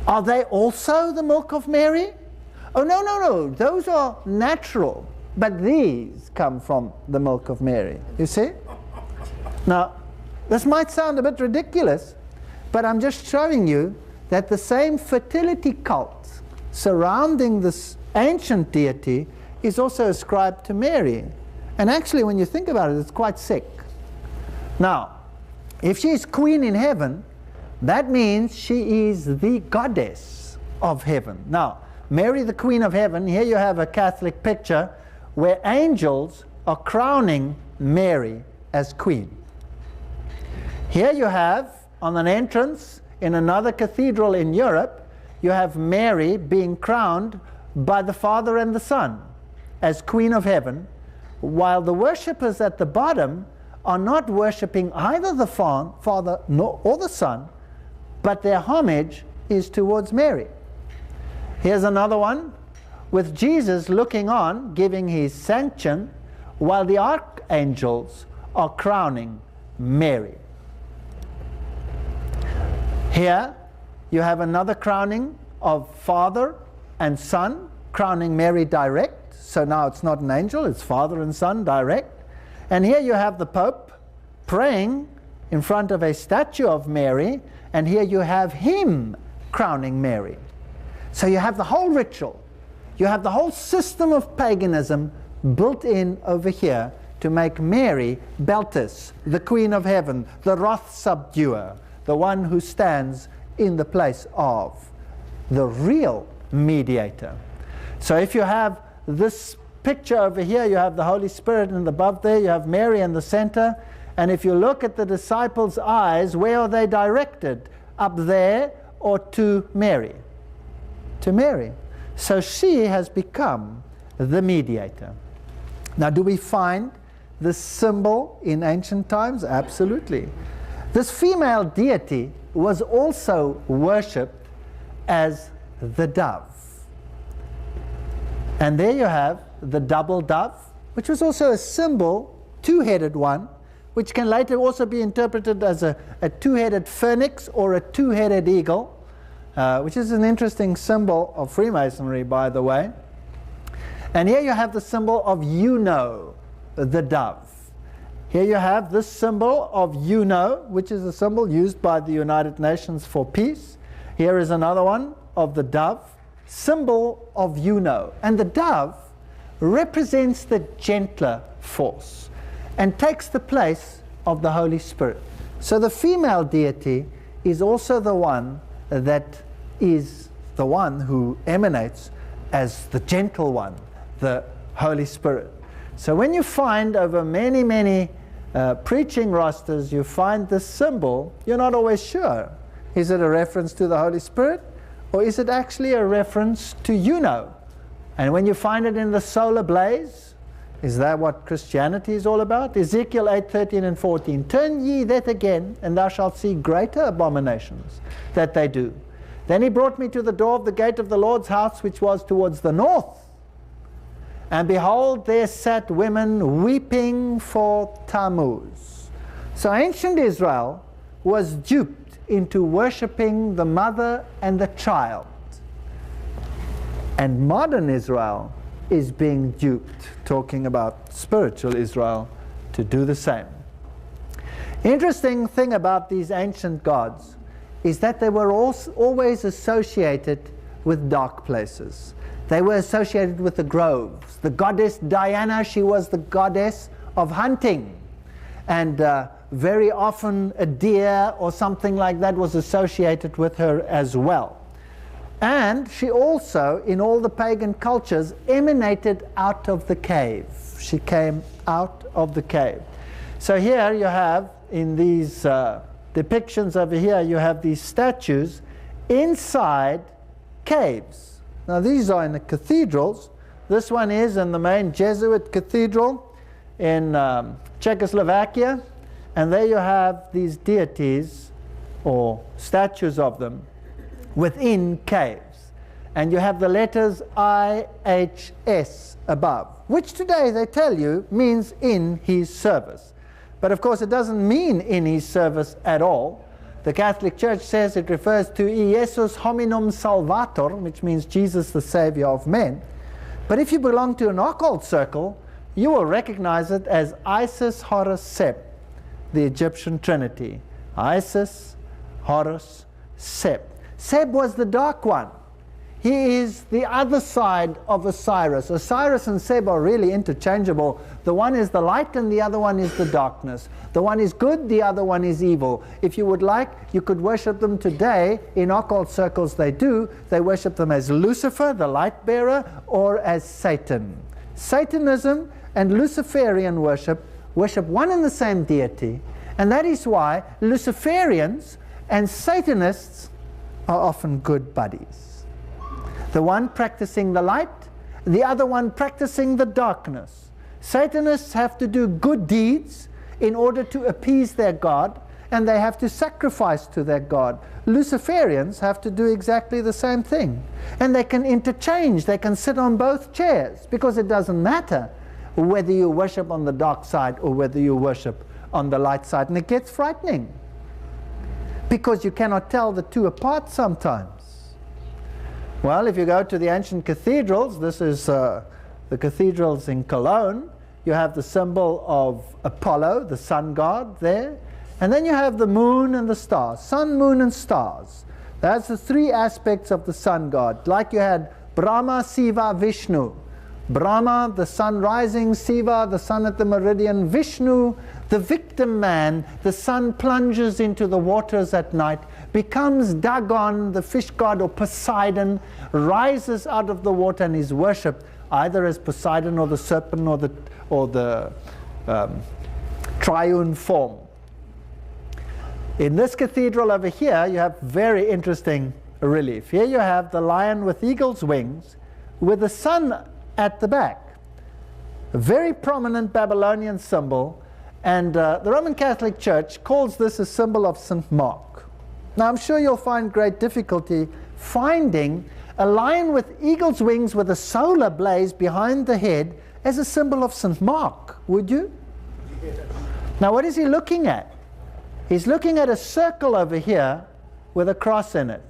A: Are they also the milk of Mary? Oh, no, no, no, those are natural, but these come from the milk of Mary, you see? Now, this might sound a bit ridiculous, but I'm just showing you that the same fertility cult surrounding this ancient deity is also ascribed to Mary. And actually, when you think about it, it's quite sick. Now, if she is queen in heaven, that means she is the goddess of heaven. Now, Mary, the queen of heaven, here you have a Catholic picture where angels are crowning Mary as queen. Here you have, on an entrance in another cathedral in Europe, you have Mary being crowned by the Father and the Son as Queen of Heaven, while the worshippers at the bottom are not worshipping either the Father or the Son, but their homage is towards Mary. Here's another one with Jesus looking on, giving his sanction, while the archangels are crowning Mary. Here you have another crowning of Father and Son, crowning Mary direct. So now it's not an angel, it's Father and Son direct. And here you have the Pope praying in front of a statue of Mary, and here you have him crowning Mary. So you have the whole ritual, you have the whole system of paganism built in over here to make Mary Beltis, the Queen of Heaven, the wrath subduer, the one who stands in the place of the real mediator. So if you have this picture over here, you have the Holy Spirit, and above there you have Mary in the center. And if you look at the disciples' eyes, where are they directed? Up there or to Mary? To Mary. So she has become the mediator. Now, do we find this symbol in ancient times? Absolutely. This female deity was also worshipped as the dove. And there you have the double dove, which was also a symbol, two-headed one, which can later also be interpreted as a two-headed phoenix or a two-headed eagle, which is an interesting symbol of Freemasonry, by the way. And here you have the symbol of Juno, the dove. Here you have this symbol of Juno, which is a symbol used by the United Nations for peace. Here is another one of the dove, symbol of Juno. And the dove represents the gentler force and takes the place of the Holy Spirit. So the female deity is also the one that is the one who emanates as the gentle one, the Holy Spirit. So when you find over many, many preaching rosters, you find this symbol, you're not always sure. Is it a reference to the Holy Spirit, or is it actually a reference to Juno? And when you find it in the solar blaze, is that what Christianity is all about? Ezekiel 8:13 and 14. Turn ye that again, and thou shalt see greater abominations that they do. Then he brought me to the door of the gate of the Lord's house, which was towards the north. And behold, there sat women weeping for Tammuz. So ancient Israel was duped into worshipping the mother and the child. And modern Israel is being duped, talking about spiritual Israel, to do the same. Interesting thing about these ancient gods is that they were always associated with dark places. They were associated with the groves. The goddess Diana, she was the goddess of hunting. And very often a deer or something like that was associated with her as well. And she also, in all the pagan cultures, emanated out of the cave. She came out of the cave. So here you have, in these depictions over here, you have these statues inside caves. Now these are in the cathedrals. This one is in the main Jesuit cathedral in Czechoslovakia. And there you have these deities, or statues of them, within caves. And you have the letters IHS above, which today they tell you means in his service. But of course it doesn't mean in his service at all. The Catholic Church says it refers to Iesus hominum salvator, which means Jesus the Savior of men. But if you belong to an occult circle, you will recognize it as Isis, Horus, Sep, the Egyptian Trinity. Isis, Horus, Sep. Seb was the dark one. He is the other side of Osiris. Osiris and Seb are really interchangeable. The one is the light and the other one is the darkness. The one is good, the other one is evil. If you would like, you could worship them today. In occult circles they do. They worship them as Lucifer, the light bearer, or as Satan. Satanism and Luciferian worship one and the same deity. And that is why Luciferians And Satanists are often good buddies. The one practicing the light, the other one practicing the darkness. Satanists have to do good deeds in order to appease their God, and they have to sacrifice to their God. Luciferians have to do exactly the same thing. And they can interchange, they can sit on both chairs, because it doesn't matter whether you worship on the dark side or whether you worship on the light side. And it gets frightening, because you cannot tell the two apart sometimes. Well, if you go to the ancient cathedrals, this is the cathedrals in Cologne, you have the symbol of Apollo, the sun god there, and then you have the moon and the stars, sun, moon, and stars. That's the three aspects of the sun god. Like you had Brahma, Shiva, Vishnu. Brahma, the sun rising, Shiva, the sun at the meridian, Vishnu, the victim man. The sun plunges into the waters at night, becomes Dagon, the fish god, or Poseidon, rises out of the water and is worshipped either as Poseidon or the serpent or the triune form. In this cathedral over here, you have very interesting relief. Here you have the lion with eagle's wings with the sun at the back. A very prominent Babylonian symbol, and the Roman Catholic Church calls this a symbol of St. Mark. Now I'm sure you'll find great difficulty finding a lion with eagle's wings with a solar blaze behind the head as a symbol of St. Mark, would you? Now what is he looking at? He's looking at a circle over here with a cross in it.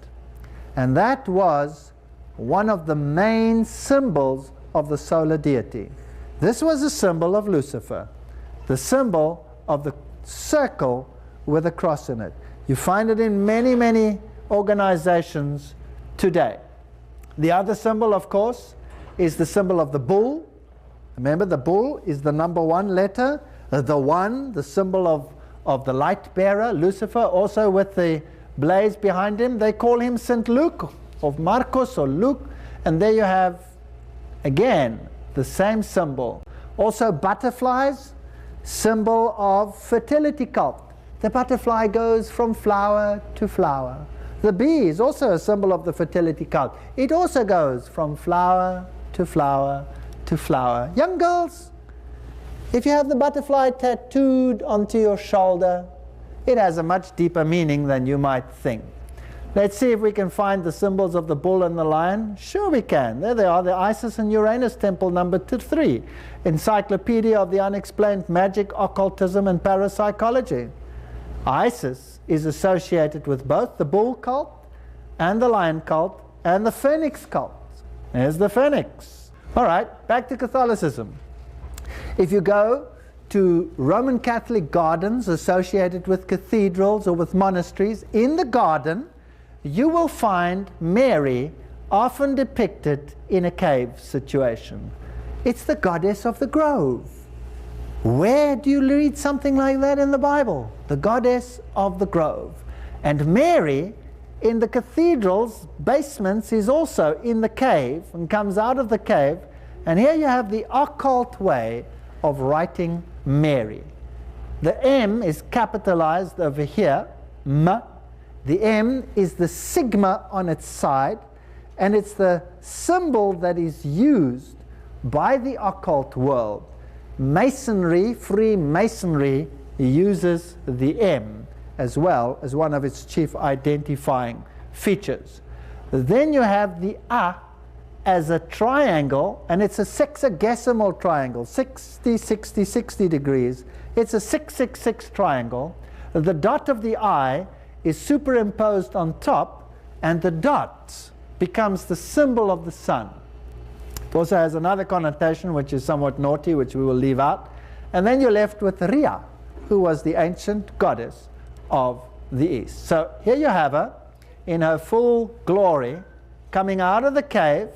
A: And that was one of the main symbols of the solar deity. This was a symbol of Lucifer, the symbol of the circle with a cross in it. You find it in many, many organizations today. The other symbol, of course, is the symbol of the bull. Remember, the bull is the number one letter, the one, the symbol of the light bearer, Lucifer, also with the blaze behind him. They call him St. Luke, or Marcus, or Luke, and there you have, again, the same symbol. Also butterflies, symbol of fertility cult. The butterfly goes from flower to flower. The bee is also a symbol of the fertility cult. It also goes from flower to flower to flower. Young girls, if you have the butterfly tattooed onto your shoulder, it has a much deeper meaning than you might think. Let's see if we can find the symbols of the bull and the lion. Sure we can. There they are, the Isis and Uranus temple number 3. Encyclopedia of the Unexplained Magic, Occultism, and Parapsychology. Isis is associated with both the bull cult and the lion cult and the phoenix cult. There's the phoenix. All right, back to Catholicism. If you go to Roman Catholic gardens associated with cathedrals or with monasteries, in the garden you will find Mary often depicted in a cave situation. It's the goddess of the grove. Where do you read something like that in the Bible? The goddess of the grove. And Mary in the cathedral's basements is also in the cave and comes out of the cave. And here you have the occult way of writing Mary. The M is capitalized over here, M. The M is the sigma on its side, and it's the symbol that is used by the occult world. Masonry, Freemasonry, uses the M as well as one of its chief identifying features. Then you have the A as a triangle, and it's a sexagesimal triangle, 60, 60, 60 degrees. It's a 666 triangle. The dot of the I is superimposed on top, and the dot becomes the symbol of the sun. It also has another connotation which is somewhat naughty, which we will leave out. And then you're left with Rhea, who was the ancient goddess of the East. So here you have her in her full glory, coming out of the cave.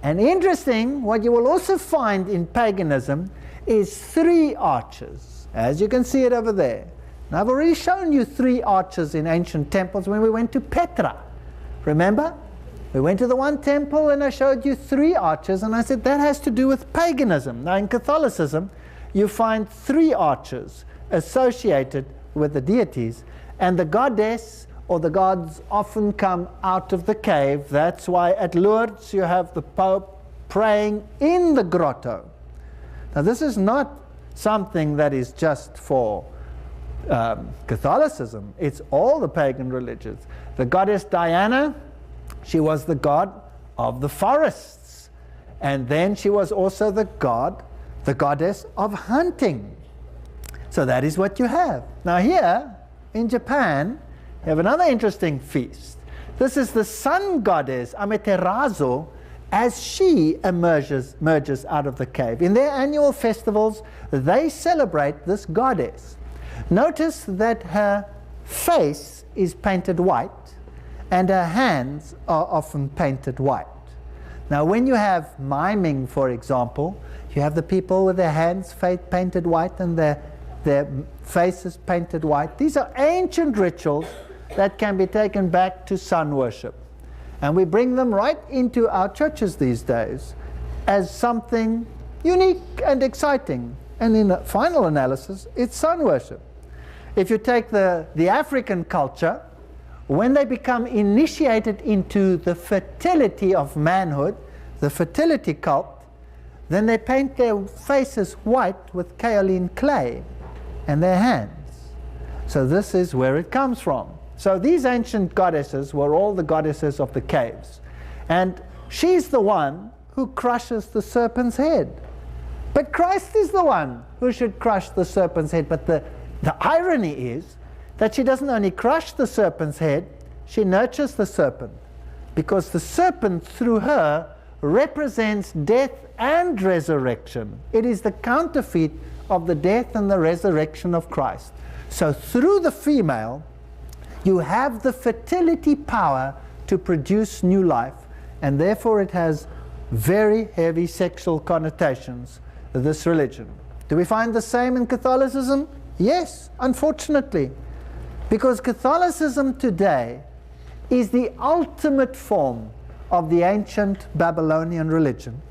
A: And interesting, what you will also find in paganism is 3 arches, as you can see it over there. Now I've already shown you 3 arches in ancient temples when we went to Petra. Remember? We went to the one temple and I showed you 3 arches, and I said that has to do with paganism. Now in Catholicism you find 3 arches associated with the deities, and the goddess or the gods often come out of the cave. That's why at Lourdes you have the Pope praying in the grotto. Now this is not something that is just for Catholicism. It's all the pagan religions. The goddess Diana, she was the god of the forests. And then she was also the goddess of hunting. So that is what you have. Now here in Japan, you have another interesting feast. This is the sun goddess Amaterasu, as she emerges out of the cave. In their annual festivals, they celebrate this goddess. Notice that her face is painted white and her hands are often painted white. Now when you have miming, for example, you have the people with their hands painted white and their faces painted white. These are ancient rituals that can be taken back to sun worship. And we bring them right into our churches these days as something unique and exciting. And in the final analysis, it's sun worship. If you take the African culture, when they become initiated into the fertility of manhood, the fertility cult, then they paint their faces white with kaolin clay and their hands. So this is where it comes from. So these ancient goddesses were all the goddesses of the caves. And she's the one who crushes the serpent's head. But Christ is the one who should crush the serpent's head. But the irony is that she doesn't only crush the serpent's head, she nurtures the serpent. Because the serpent, through her, represents death and resurrection. It is the counterfeit of the death and the resurrection of Christ. So through the female, you have the fertility power to produce new life, and therefore it has very heavy sexual connotations, this religion. Do we find the same in Catholicism? Yes, unfortunately. Because Catholicism today is the ultimate form of the ancient Babylonian religion,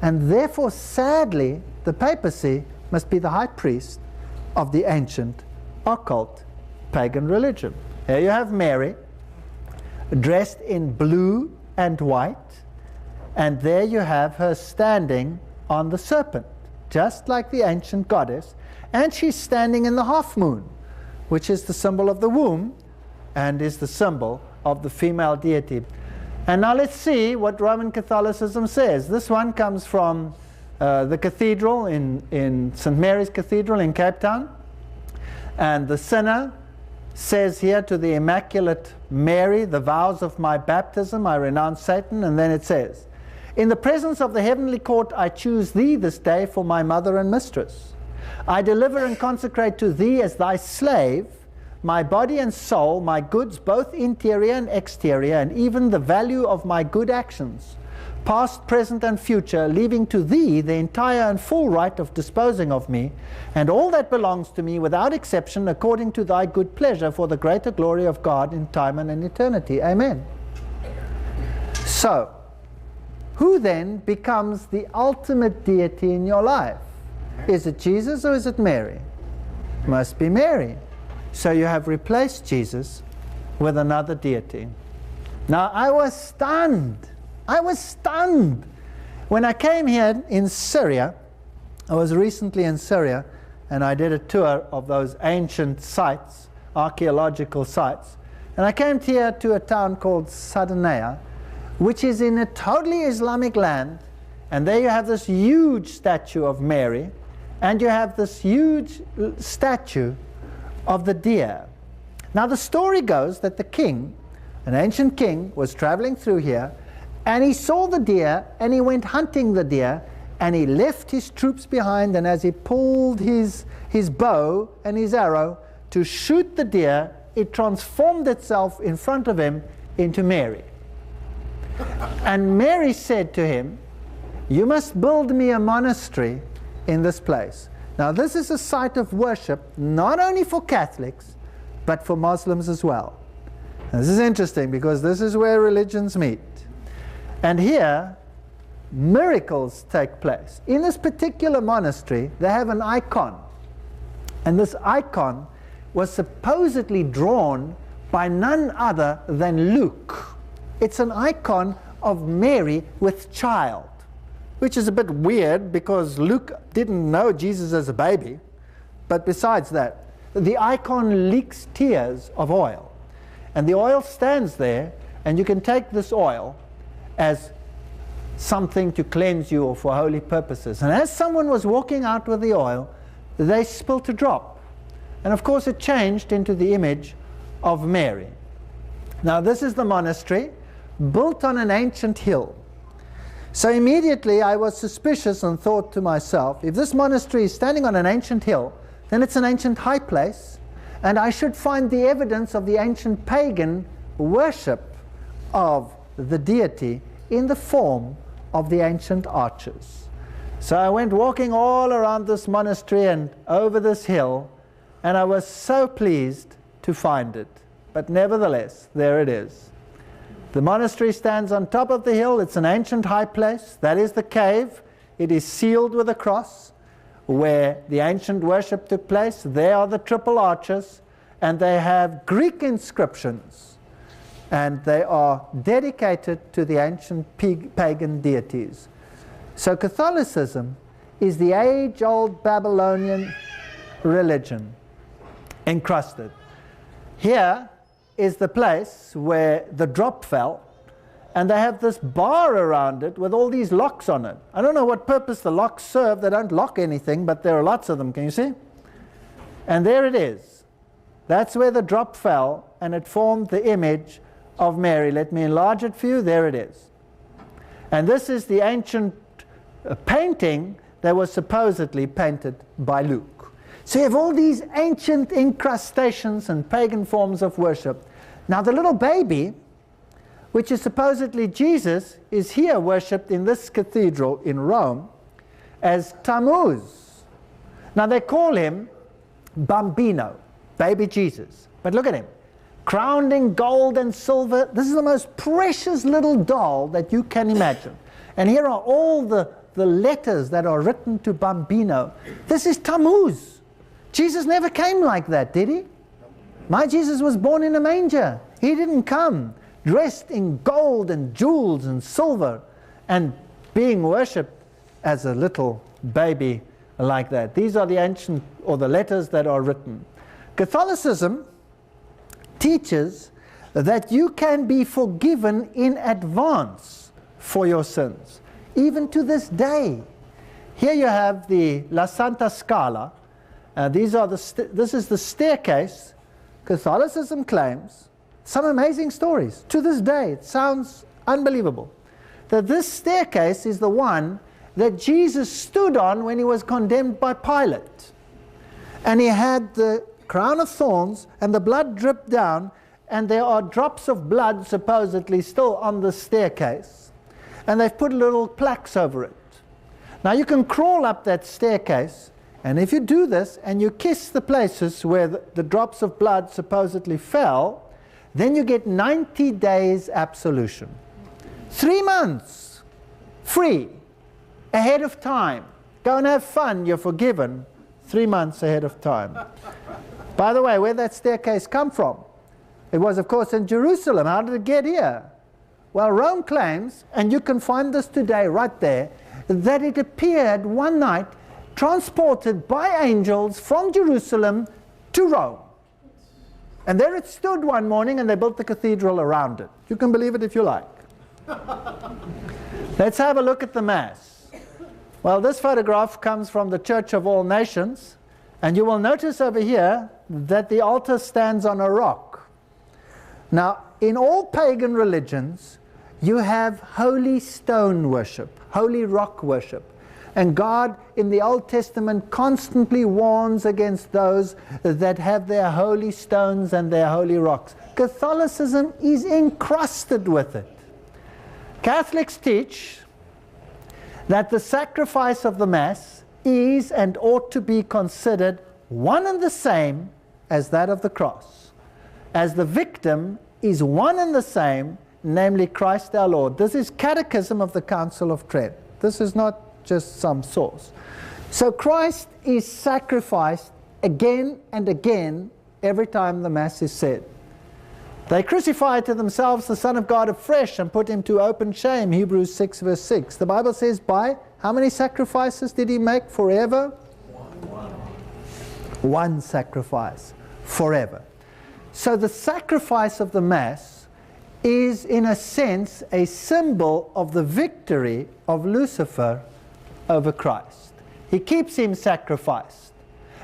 A: and therefore, sadly, the papacy must be the high priest of the ancient occult pagan religion. Here you have Mary, dressed in blue and white, and there you have her standing on the serpent, just like the ancient goddess, and she's standing in the half moon, which is the symbol of the womb and is the symbol of the female deity. And now let's see what Roman Catholicism says. This one comes from the cathedral in St. Mary's Cathedral in Cape Town, and the sinner says here to the Immaculate Mary, the vows of my baptism, I renounce Satan. And then it says, in the presence of the heavenly court, I choose thee this day for my mother and mistress. I deliver and consecrate to thee as thy slave my body and soul, my goods, both interior and exterior, and even the value of my good actions, past, present, and future, leaving to thee the entire and full right of disposing of me, and all that belongs to me without exception, according to thy good pleasure, for the greater glory of God in time and in eternity. Amen. So, who then becomes the ultimate deity in your life? Is it Jesus or is it Mary? Must be Mary. So you have replaced Jesus with another deity. Now I was stunned. I was stunned. When I came here in Syria, I was recently in Syria, and I did a tour of those ancient sites, archaeological sites. And I came here to a town called Sardinia, which is in a totally Islamic land. And there you have this huge statue of Mary, and you have this huge statue of the deer. Now the story goes that the king, an ancient king, was traveling through here, and he saw the deer, and he went hunting the deer, and he left his troops behind, and as he pulled his bow and his arrow to shoot the deer, it transformed itself in front of him into Mary. And Mary said to him, you must build me a monastery in this place. Now this is a site of worship not only for Catholics but for Muslims as well. And this is interesting because this is where religions meet. And here miracles take place. In this particular monastery they have an icon, and this icon was supposedly drawn by none other than Luke. It's an icon of Mary with child, which is a bit weird because Luke didn't know Jesus as a baby. But besides that, the icon leaks tears of oil. And the oil stands there, and you can take this oil as something to cleanse you or for holy purposes. And as someone was walking out with the oil, they spilt a drop. And of course it changed into the image of Mary. Now this is the monastery, built on an ancient hill. So immediately I was suspicious and thought to myself, if this monastery is standing on an ancient hill, then it's an ancient high place, and I should find the evidence of the ancient pagan worship of the deity in the form of the ancient arches. So I went walking all around this monastery and over this hill, and I was so pleased to find it. But nevertheless, there it is. The monastery stands on top of the hill. It's an ancient high place. That is the cave. It is sealed with a cross where the ancient worship took place. There are the triple arches, and they have Greek inscriptions, and they are dedicated to the ancient pagan deities. So Catholicism is the age-old Babylonian religion encrusted. Here is the place where the drop fell, and they have this bar around it with all these locks on it. I don't know what purpose the locks serve. They don't lock anything, but there are lots of them. Can you see? And there it is. That's where the drop fell, and it formed the image of Mary. Let me enlarge it for you. There it is. And this is the ancient painting that was supposedly painted by Luke. So you have all these ancient incrustations and pagan forms of worship. Now the little baby, which is supposedly Jesus, is here worshipped in this cathedral in Rome as Tammuz. Now they call him Bambino, baby Jesus. But look at him. Crowned in gold and silver. This is the most precious little doll that you can imagine. And here are all the letters that are written to Bambino. This is Tammuz. Jesus never came like that, did he? My Jesus was born in a manger. He didn't come dressed in gold and jewels and silver and being worshipped as a little baby like that. These are the ancient, or the letters that are written. Catholicism teaches that you can be forgiven in advance for your sins, even to this day. Here you have the La Santa Scala. This is the staircase. Catholicism claims some amazing stories. To this day, it sounds unbelievable, that this staircase is the one that Jesus stood on when he was condemned by Pilate. And he had the crown of thorns, and the blood dripped down, and there are drops of blood supposedly still on the staircase. And they've put little plaques over it. Now you can crawl up that staircase, and if you do this and you kiss the places where the drops of blood supposedly fell, then you get 90 days absolution. 3 months free, ahead of time. Go and have fun, you're forgiven 3 months ahead of time. By the way, where did that staircase come from? It was, of course, in Jerusalem. How did it get here? Well, Rome claims, and you can find this today right there, that it appeared one night transported by angels from Jerusalem to Rome. And there it stood one morning, and they built the cathedral around it. You can believe it if you like. Let's have a look at the Mass. Well, this photograph comes from the Church of All Nations, and you will notice over here that the altar stands on a rock. Now, in all pagan religions, you have holy stone worship, holy rock worship. And God in the Old Testament constantly warns against those that have their holy stones and their holy rocks. Catholicism is encrusted with it. Catholics teach that the sacrifice of the Mass is and ought to be considered one and the same as that of the cross, as the victim is one and the same, namely Christ our Lord. This is Catechism of the Council of Trent. This is not just some source. So Christ is sacrificed again and again every time the Mass is said. They crucified to themselves the Son of God afresh and put him to open shame. Hebrews 6 verse 6. The Bible says, by how many sacrifices did he make forever? One sacrifice forever. So the sacrifice of the Mass is in a sense a symbol of the victory of Lucifer over Christ. He keeps him sacrificed.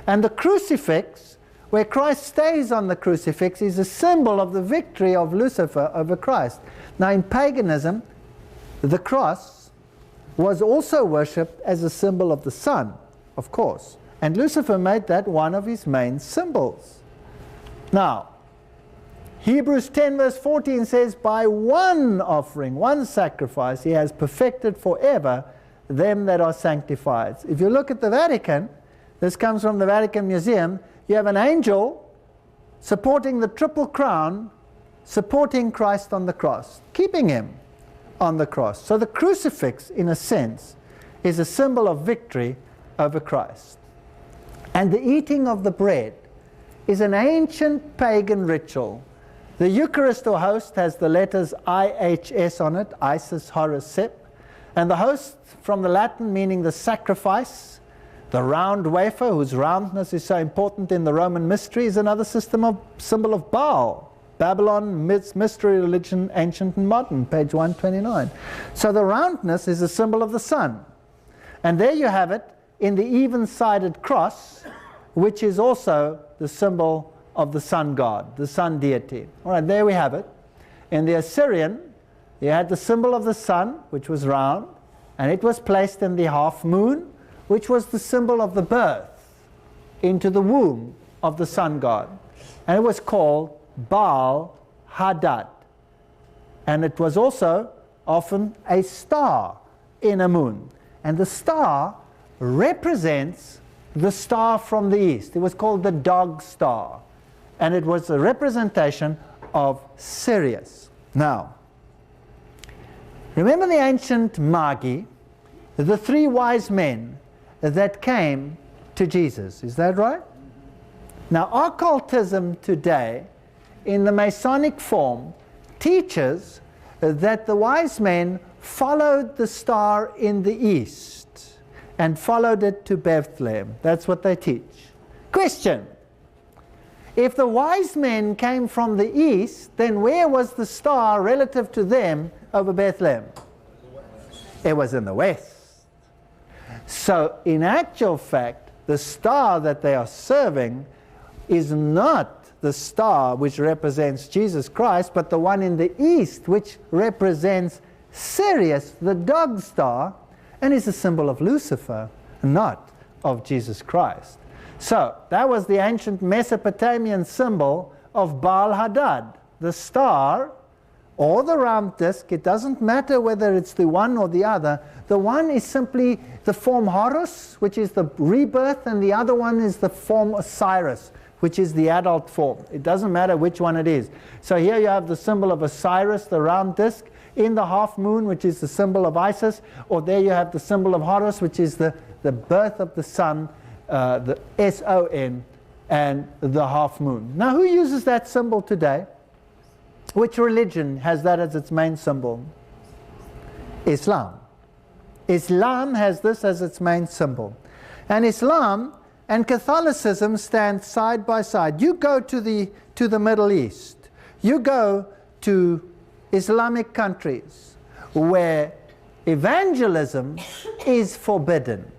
A: And the crucifix, where Christ stays on the crucifix, is a symbol of the victory of Lucifer over Christ. Now in paganism, the cross was also worshipped as a symbol of the sun, of course. And Lucifer made that one of his main symbols. Now, Hebrews 10 verse 14 says, by one offering, one sacrifice, he has perfected forever them that are sanctified. If you look at the Vatican, this comes from the Vatican Museum, you have an angel supporting the Triple Crown, supporting Christ on the cross, keeping him on the cross. So the crucifix, in a sense, is a symbol of victory over Christ. And the eating of the bread is an ancient pagan ritual. The Eucharist or host has the letters IHS on it, Isis, Horus, Sep. And the host, from the Latin meaning the sacrifice, the round wafer, whose roundness is so important in the Roman mystery, is another symbol of Baal. Babylon, mystery religion, ancient and modern, page 129. So the roundness is a symbol of the sun. And there you have it in the even-sided cross, which is also the symbol of the sun god, the sun deity. All right, there we have it. In the Assyrian, you had the symbol of the sun, which was round, and it was placed in the half moon, which was the symbol of the birth into the womb of the sun god. And it was called Baal Hadad. And it was also often a star in a moon. And the star represents the star from the east. It was called the dog star. And it was a representation of Sirius. Now, remember the ancient Magi, the three wise men that came to Jesus. Is that right? Now, occultism today, in the Masonic form, teaches that the wise men followed the star in the east and followed it to Bethlehem. That's what they teach. Question: if the wise men came from the east, then where was the star relative to them over Bethlehem? It was in the west. So in actual fact, the star that they are serving is not the star which represents Jesus Christ, but the one in the east which represents Sirius, the dog star, and is a symbol of Lucifer, not of Jesus Christ. So that was the ancient Mesopotamian symbol of Baal Hadad, the star or the round disk. It doesn't matter whether it's the one or the other. The one is simply the form Horus, which is the rebirth, and the other one is the form Osiris, which is the adult form. It doesn't matter which one it is. So here you have the symbol of Osiris, the round disk, in the half moon, which is the symbol of Isis, or there you have the symbol of Horus, which is the birth of the sun, the S-O-N, and the half moon. Now, who uses that symbol today? Which religion has that as its main symbol? Islam. Islam has this as its main symbol. And Islam and Catholicism stand side by side. You go to the Middle East. You go to Islamic countries where evangelism is forbidden,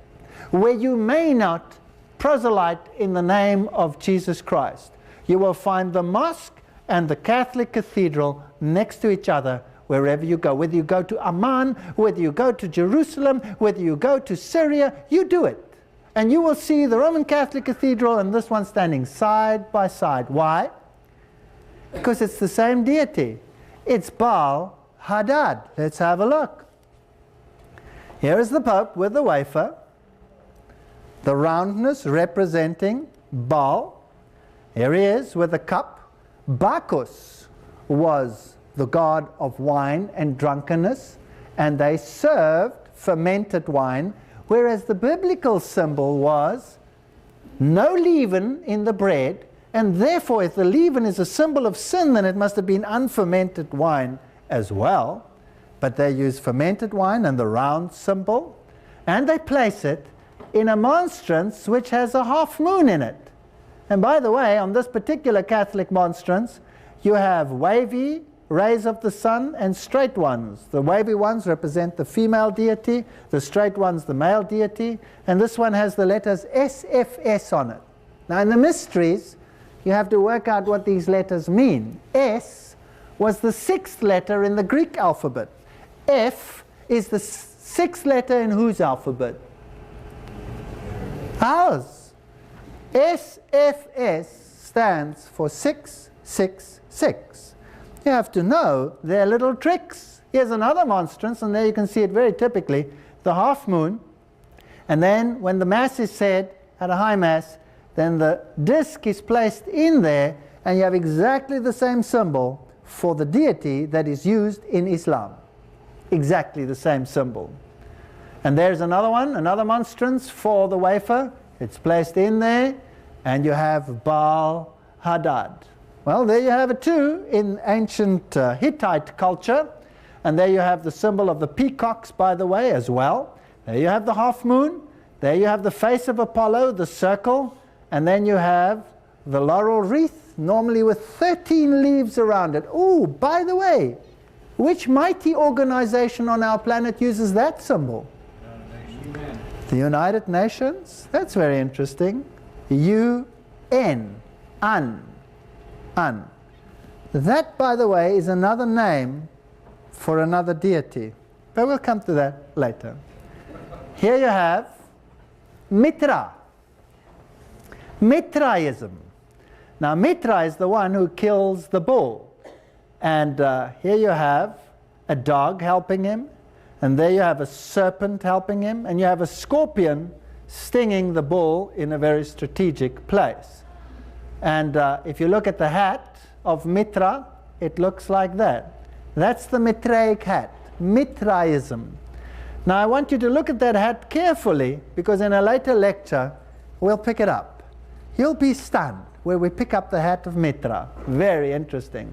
A: where you may not proselyte in the name of Jesus Christ. You will find the mosque and the Catholic cathedral next to each other wherever you go. Whether you go to Amman, whether you go to Jerusalem, whether you go to Syria, you do it. And you will see the Roman Catholic cathedral and this one standing side by side. Why? Because it's the same deity. It's Baal Hadad. Let's have a look. Here is the Pope with the wafer, the roundness representing Baal. Here he is with a cup. Bacchus was the god of wine and drunkenness, and they served fermented wine, whereas the biblical symbol was no leaven in the bread And therefore, if the leaven is a symbol of sin, then it must have been unfermented wine as well. But they use fermented wine and the round symbol, and they place it in a monstrance which has a half moon in it. And by the way, on this particular Catholic monstrance, you have wavy rays of the sun and straight ones. The wavy ones represent the female deity, the straight ones the male deity, and this one has the letters SFS on it. Now in the mysteries, you have to work out what these letters mean. S was the 6th letter in the Greek alphabet. F is the 6th letter in whose alphabet? Ours. SFS stands for 666. You have to know their little tricks. Here's another monstrance, and there you can see it very typically, the half moon. And then when the Mass is said at a high Mass, then the disc is placed in there, and you have exactly the same symbol for the deity that is used in Islam. Exactly the same symbol. And there's another one, another monstrance for the wafer. It's placed in there, and you have Baal Hadad. Well, there you have it too in ancient Hittite culture. And there you have the symbol of the peacocks, by the way, as well. There you have the half moon. There you have the face of Apollo, the circle. And then you have the laurel wreath, normally with 13 leaves around it. Oh, by the way, which mighty organization on our planet uses that symbol? The United Nations? That's very interesting. UN. Un. That, by the way, is another name for another deity. But we'll come to that later. Here you have Mitra. Mitraism. Now, Mitra is the one who kills the bull. And here you have a dog helping him. And there you have a serpent helping him. And you have a scorpion stinging the bull in a very strategic place. And if you look at the hat of Mitra, it looks like that. That's the Mitraic hat, Mitraism. Now I want you to look at that hat carefully, because in a later lecture we'll pick it up. You'll be stunned where we pick up the hat of Mitra. Very interesting.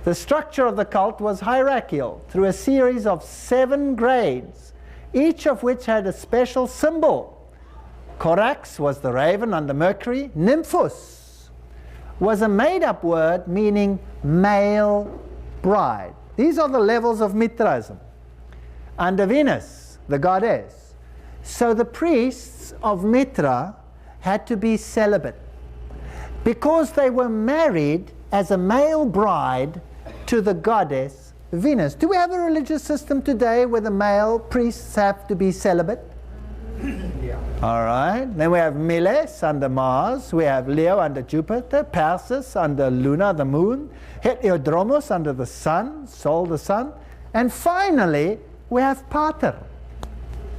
A: The structure of the cult was hierarchical through a series of 7 grades, each of which had a special symbol. Corax was the raven under Mercury. Nymphos was a made-up word meaning male bride. These are the levels of Mitraism. Under Venus, the goddess. So the priests of Mitra had to be celibate, because they were married as a male bride to the goddess Venus. Do we have a religious system today where the male priests have to be celibate? Yeah. All right. Then we have Miles under Mars. We have Leo under Jupiter. Perseus under Luna, the moon. Heliodromos under the sun, Sol, the sun. And finally, we have Pater.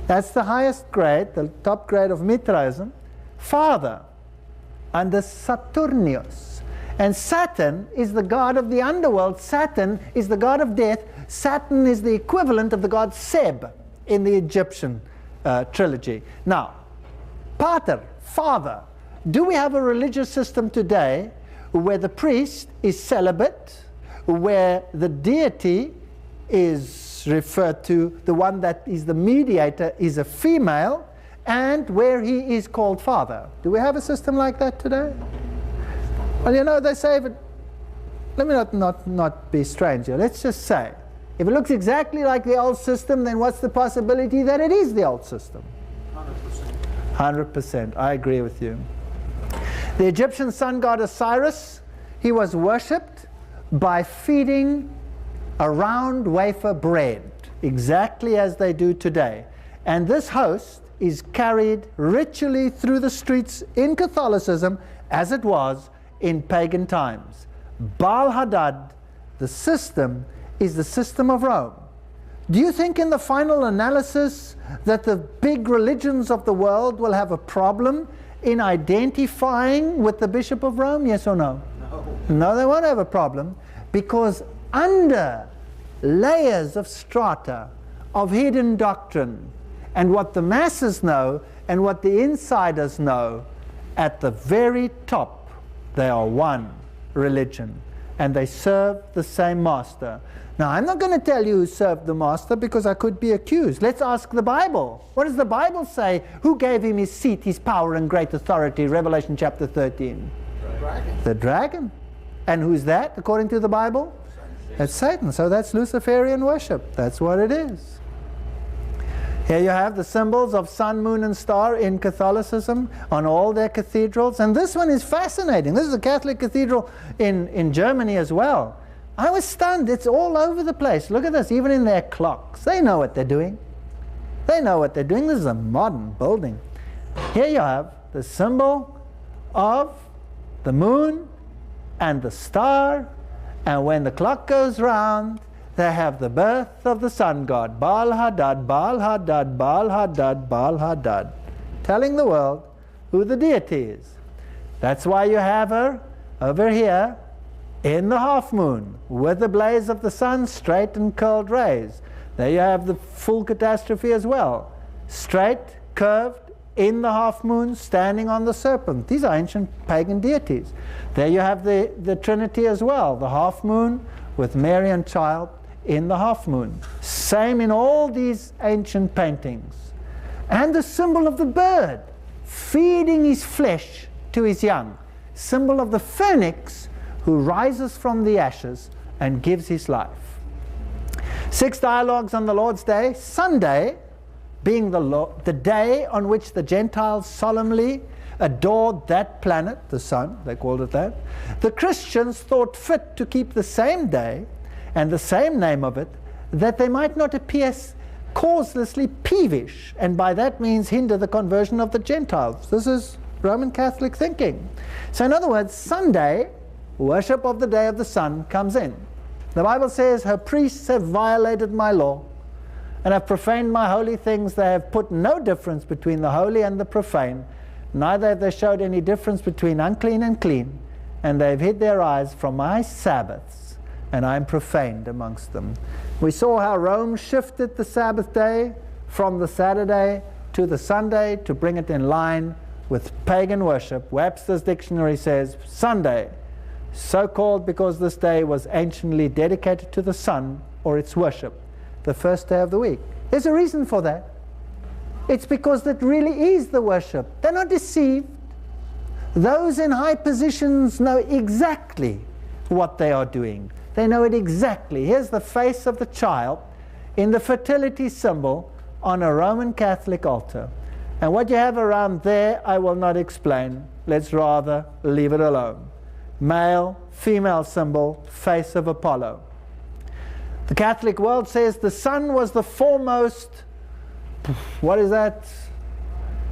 A: That's the highest grade, the top grade of Mitraism. Father under Saturnius. And Saturn is the god of the underworld. Saturn is the god of death. Saturn is the equivalent of the god Seb in the Egyptian trilogy. Now, Pater, father. Do we have a religious system today where the priest is celibate, where the deity is referred to, the one that is the mediator is a female, and where he is called father? Do we have a system like that today? Well, you know, they say, but let me not be strange here. Let's just say, if it looks exactly like the old system, then what's the possibility that it is the old system? 100%. 100%. I agree with you. The Egyptian sun god Osiris, he was worshipped by feeding a round wafer bread, exactly as they do today. And this host is carried ritually through the streets in Catholicism as it was in pagan times. Baal Hadad, the system, is the system of Rome. Do you think in the final analysis that the big religions of the world will have a problem in identifying with the Bishop of Rome? Yes or no? No. No, they won't have a problem, because under layers of strata of hidden doctrine, and what the masses know and what the insiders know, at the very top They are one religion, and they serve the same master. Now, I'm not going to tell you who served the master because I could be accused. Let's ask the Bible. What does the Bible say? Who gave him his seat, his power, and great authority? Revelation chapter 13. The dragon. And who's that, according to the Bible? It's Satan. So that's Luciferian worship. That's what it is. Here you have the symbols of sun, moon, and star in Catholicism on all their cathedrals. And this one is fascinating. This is a Catholic cathedral in Germany as well. I was stunned. It's all over the place. Look at this, even in their clocks. They know what they're doing. They know what they're doing. This is a modern building. Here you have the symbol of the moon and the star. And when the clock goes round, they have the birth of the sun god, Baal Hadad, Baal Hadad, Baal Hadad, Baal Hadad, telling the world who the deity is. That's why you have her over here in the half moon, with the blaze of the sun, straight and curled rays. There you have the full catastrophe as well. Straight, curved, in the half moon, standing on the serpent. These are ancient pagan deities. There you have the Trinity as well, the half moon with Mary and child in the half moon. Same in all these ancient paintings. And the symbol of the bird, feeding his flesh to his young. Symbol of the phoenix, who rises from the ashes and gives his life. 6 dialogues on the Lord's Day. Sunday, being the day on which the Gentiles solemnly adored that planet, the sun, they called it that. The Christians thought fit to keep the same day and the same name of it, that they might not appear causelessly peevish, and by that means hinder the conversion of the Gentiles. This is Roman Catholic thinking. So in other words, Sunday, worship of the day of the sun, comes in. The Bible says, her priests have violated my law and have profaned my holy things. They have put no difference between the holy and the profane. Neither have they showed any difference between unclean and clean. And they have hid their eyes from my Sabbaths, and I am profaned amongst them. We saw how Rome shifted the Sabbath day from the Saturday to the Sunday to bring it in line with pagan worship. Webster's dictionary says Sunday, so called because this day was anciently dedicated to the sun or its worship, the first day of the week. There's a reason for that. It's because that really is the worship. They're not deceived. Those in high positions know exactly what they are doing. They know it exactly. Here's the face of the child in the fertility symbol on a Roman Catholic altar. And what you have around there, I will not explain. Let's rather leave it alone. Male, female symbol, face of Apollo. The Catholic world says the sun was the foremost, what is that?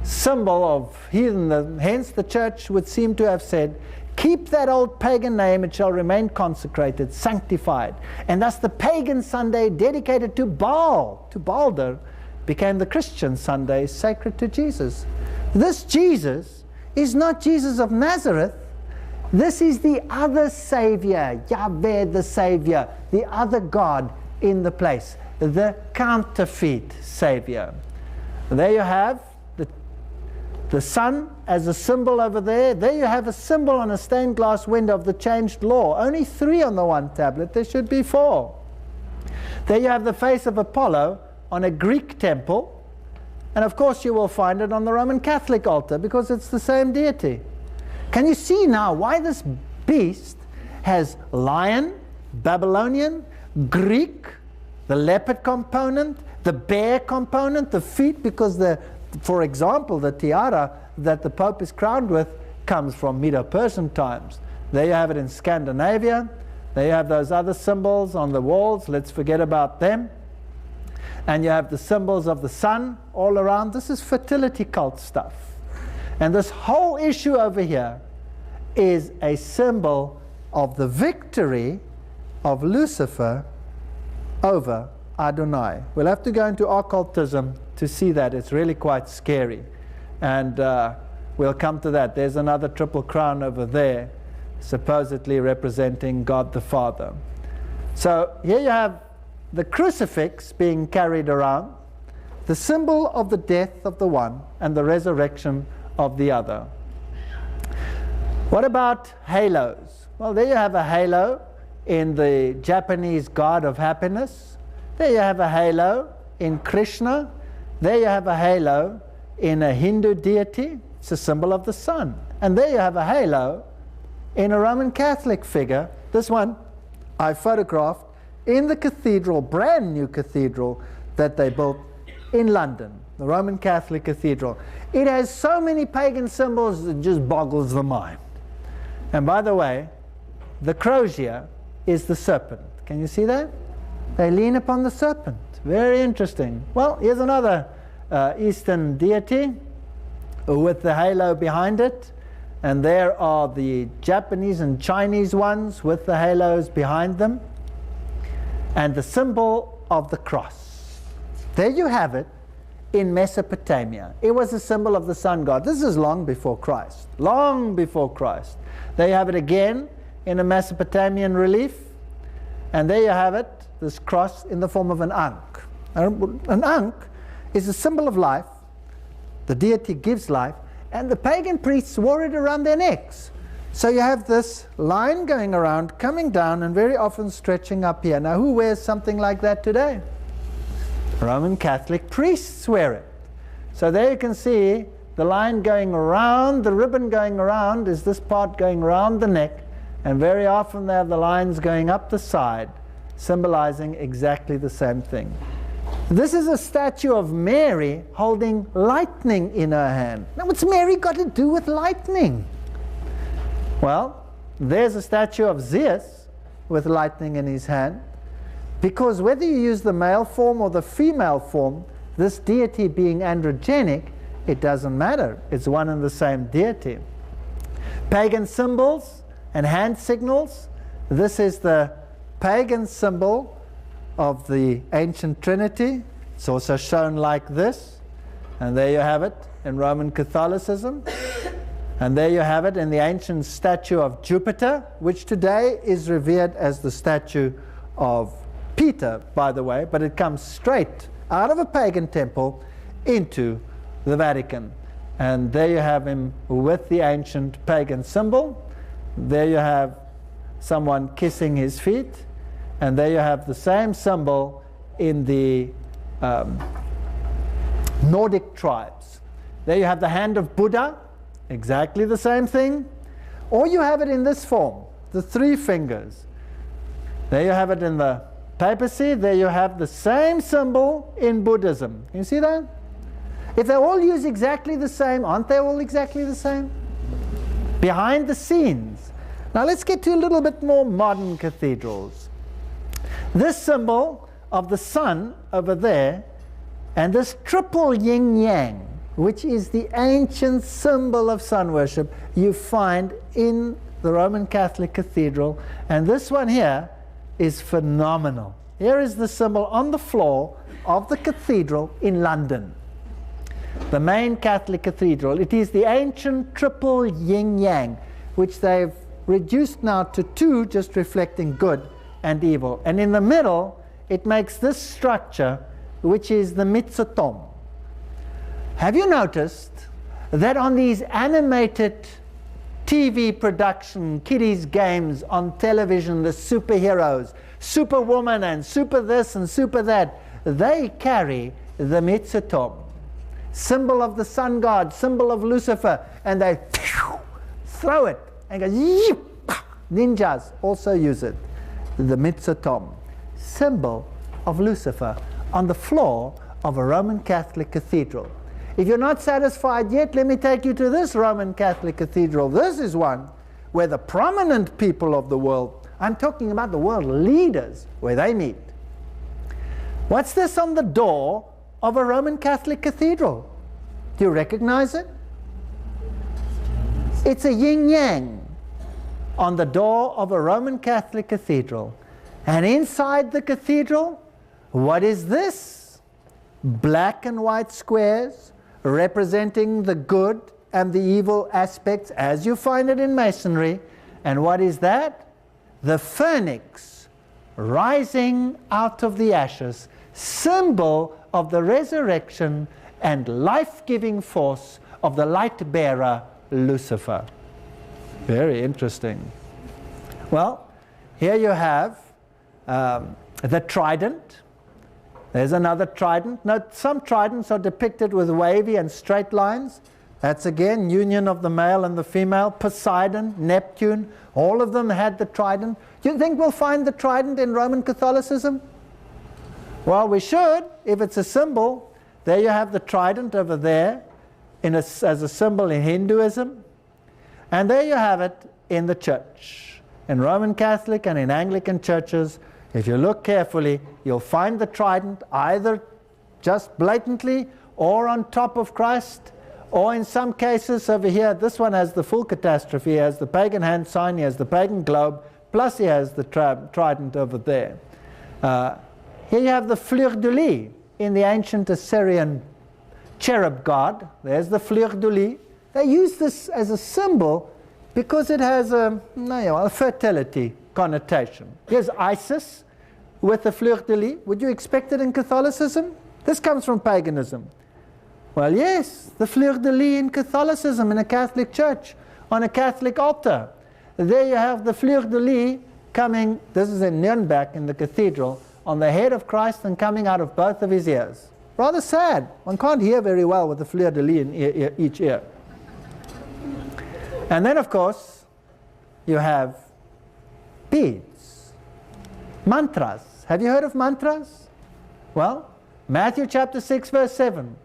A: Symbol of heathen. Hence the church would seem to have said, keep that old pagan name, it shall remain consecrated, sanctified. And thus the pagan Sunday dedicated to Baal, to Balder, became the Christian Sunday sacred to Jesus. This Jesus is not Jesus of Nazareth. This is the other Savior, Yahweh the Savior, the other God in the place, the counterfeit Savior. There you have the sun as a symbol over there. There you have a symbol on a stained glass window of the changed law. Only 3 on the one tablet. There should be 4. There you have the face of Apollo on a Greek temple. And of course you will find it on the Roman Catholic altar because it's the same deity. Can you see now why this beast has lion, Babylonian, Greek, the leopard component, the bear component, the feet, because for example, the tiara that the Pope is crowned with comes from Medo-Persian times. There you have it in Scandinavia. There you have those other symbols on the walls. Let's forget about them. And you have the symbols of the sun all around. This is fertility cult stuff. And this whole issue over here is a symbol of the victory of Lucifer over Adonai. We'll have to go into occultism to see that. It's really quite scary. And we'll come to that. There's another triple crown over there, supposedly representing God the Father. So here you have the crucifix being carried around, the symbol of the death of the one and the resurrection of the other. What about halos? Well, there you have a halo in the Japanese god of happiness. There you have a halo in Krishna. There you have a halo in a Hindu deity. It's a symbol of the sun. And there you have a halo in a Roman Catholic figure. This one I photographed in the cathedral, brand new cathedral that they built in London, the Roman Catholic Cathedral. It has so many pagan symbols it just boggles the mind. And by the way, the crozier is the serpent. Can you see that? They lean upon the serpent. Very interesting. Well, here's another Eastern deity with the halo behind it. And there are the Japanese and Chinese ones with the halos behind them. And the symbol of the cross. There you have it in Mesopotamia. It was a symbol of the sun god. This is long before Christ. Long before Christ. There you have it again in a Mesopotamian relief. And there you have it, this cross in the form of an ankh. An ankh is a symbol of life. The deity gives life. And the pagan priests wore it around their necks. So you have this line going around, coming down, and very often stretching up here. Now, who wears something like that today? Roman Catholic priests wear it. So there you can see the line going around, the ribbon going around is this part going around the neck, and very often they have the lines going up the side, symbolizing exactly the same thing. This is a statue of Mary holding lightning in her hand. Now, what's Mary got to do with lightning? Well, there's a statue of Zeus with lightning in his hand, because whether you use the male form or the female form, this deity being androgenic, it doesn't matter. It's one and the same deity. Pagan symbols and hand signals. This is the pagan symbol of the ancient Trinity. It's also shown like this. And there you have it in Roman Catholicism. And there you have it in the ancient statue of Jupiter, which today is revered as the statue of Peter, by the way, but it comes straight out of a pagan temple into the Vatican. And there you have him with the ancient pagan symbol. There you have someone kissing his feet. And there you have the same symbol in the Nordic tribes. There you have the hand of Buddha, exactly the same thing. Or you have it in this form, the 3 fingers. There you have it in the papacy. There you have the same symbol in Buddhism. Can you see that? If they all use exactly the same, aren't they all exactly the same? Behind the scenes. Now let's get to a little bit more modern cathedrals. This symbol of the sun over there, and this triple yin-yang, which is the ancient symbol of sun worship, you find in the Roman Catholic Cathedral. And this one here is phenomenal. Here is the symbol on the floor of the cathedral in London, the main Catholic cathedral. It is the ancient triple yin-yang, which they've reduced now to 2, just reflecting good and evil. And in the middle, it makes this structure, which is the mitsotom. Have you noticed that on these animated TV production, kiddies games on television, the superheroes, Superwoman and super this and super that, they carry the mitsotom, symbol of the sun god, symbol of Lucifer, and they throw it and go, ninjas also use it, the mitsotom, symbol of Lucifer, on the floor of a Roman Catholic cathedral. If you're not satisfied yet, let me take you to this Roman Catholic cathedral. This is one where the prominent people of the world, I'm talking about the world leaders, where they meet. What's this on the door of a Roman Catholic cathedral? Do you recognize it? It's a yin-yang on the door of a Roman Catholic cathedral. And inside the cathedral, what is this? Black and white squares representing the good and the evil aspects as you find it in Masonry. And what is that? The phoenix rising out of the ashes, symbol of the resurrection and life-giving force of the light bearer Lucifer. Very interesting. Well, here you have the trident. There's another trident. Now, some tridents are depicted with wavy and straight lines. That's again union of the male and the female. Poseidon, Neptune, all of them had the trident. Do you think we'll find the trident in Roman Catholicism? Well, we should, if it's a symbol. There you have the trident over there as a symbol in Hinduism. And there you have it in the church. In Roman Catholic and in Anglican churches, if you look carefully, you'll find the trident either just blatantly or on top of Christ, or in some cases over here, this one has the full catastrophe. He has the pagan hand sign, he has the pagan globe, plus he has the trident over there. Here you have the fleur-de-lis in the ancient Assyrian cherub god. There's the fleur-de-lis. They use this as a symbol because it has a fertility connotation. Here's Isis with the fleur-de-lis. Would you expect it in Catholicism? This comes from paganism. Well, yes, the fleur-de-lis in Catholicism, in a Catholic church, on a Catholic altar. There you have the fleur-de-lis coming, this is in Nuremberg in the cathedral, on the head of Christ and coming out of both of his ears. Rather sad. One can't hear very well with the fleur-de-lis in each ear. And then, of course, you have beads, mantras. Have you heard of mantras? Well, Matthew chapter 6 verse 7.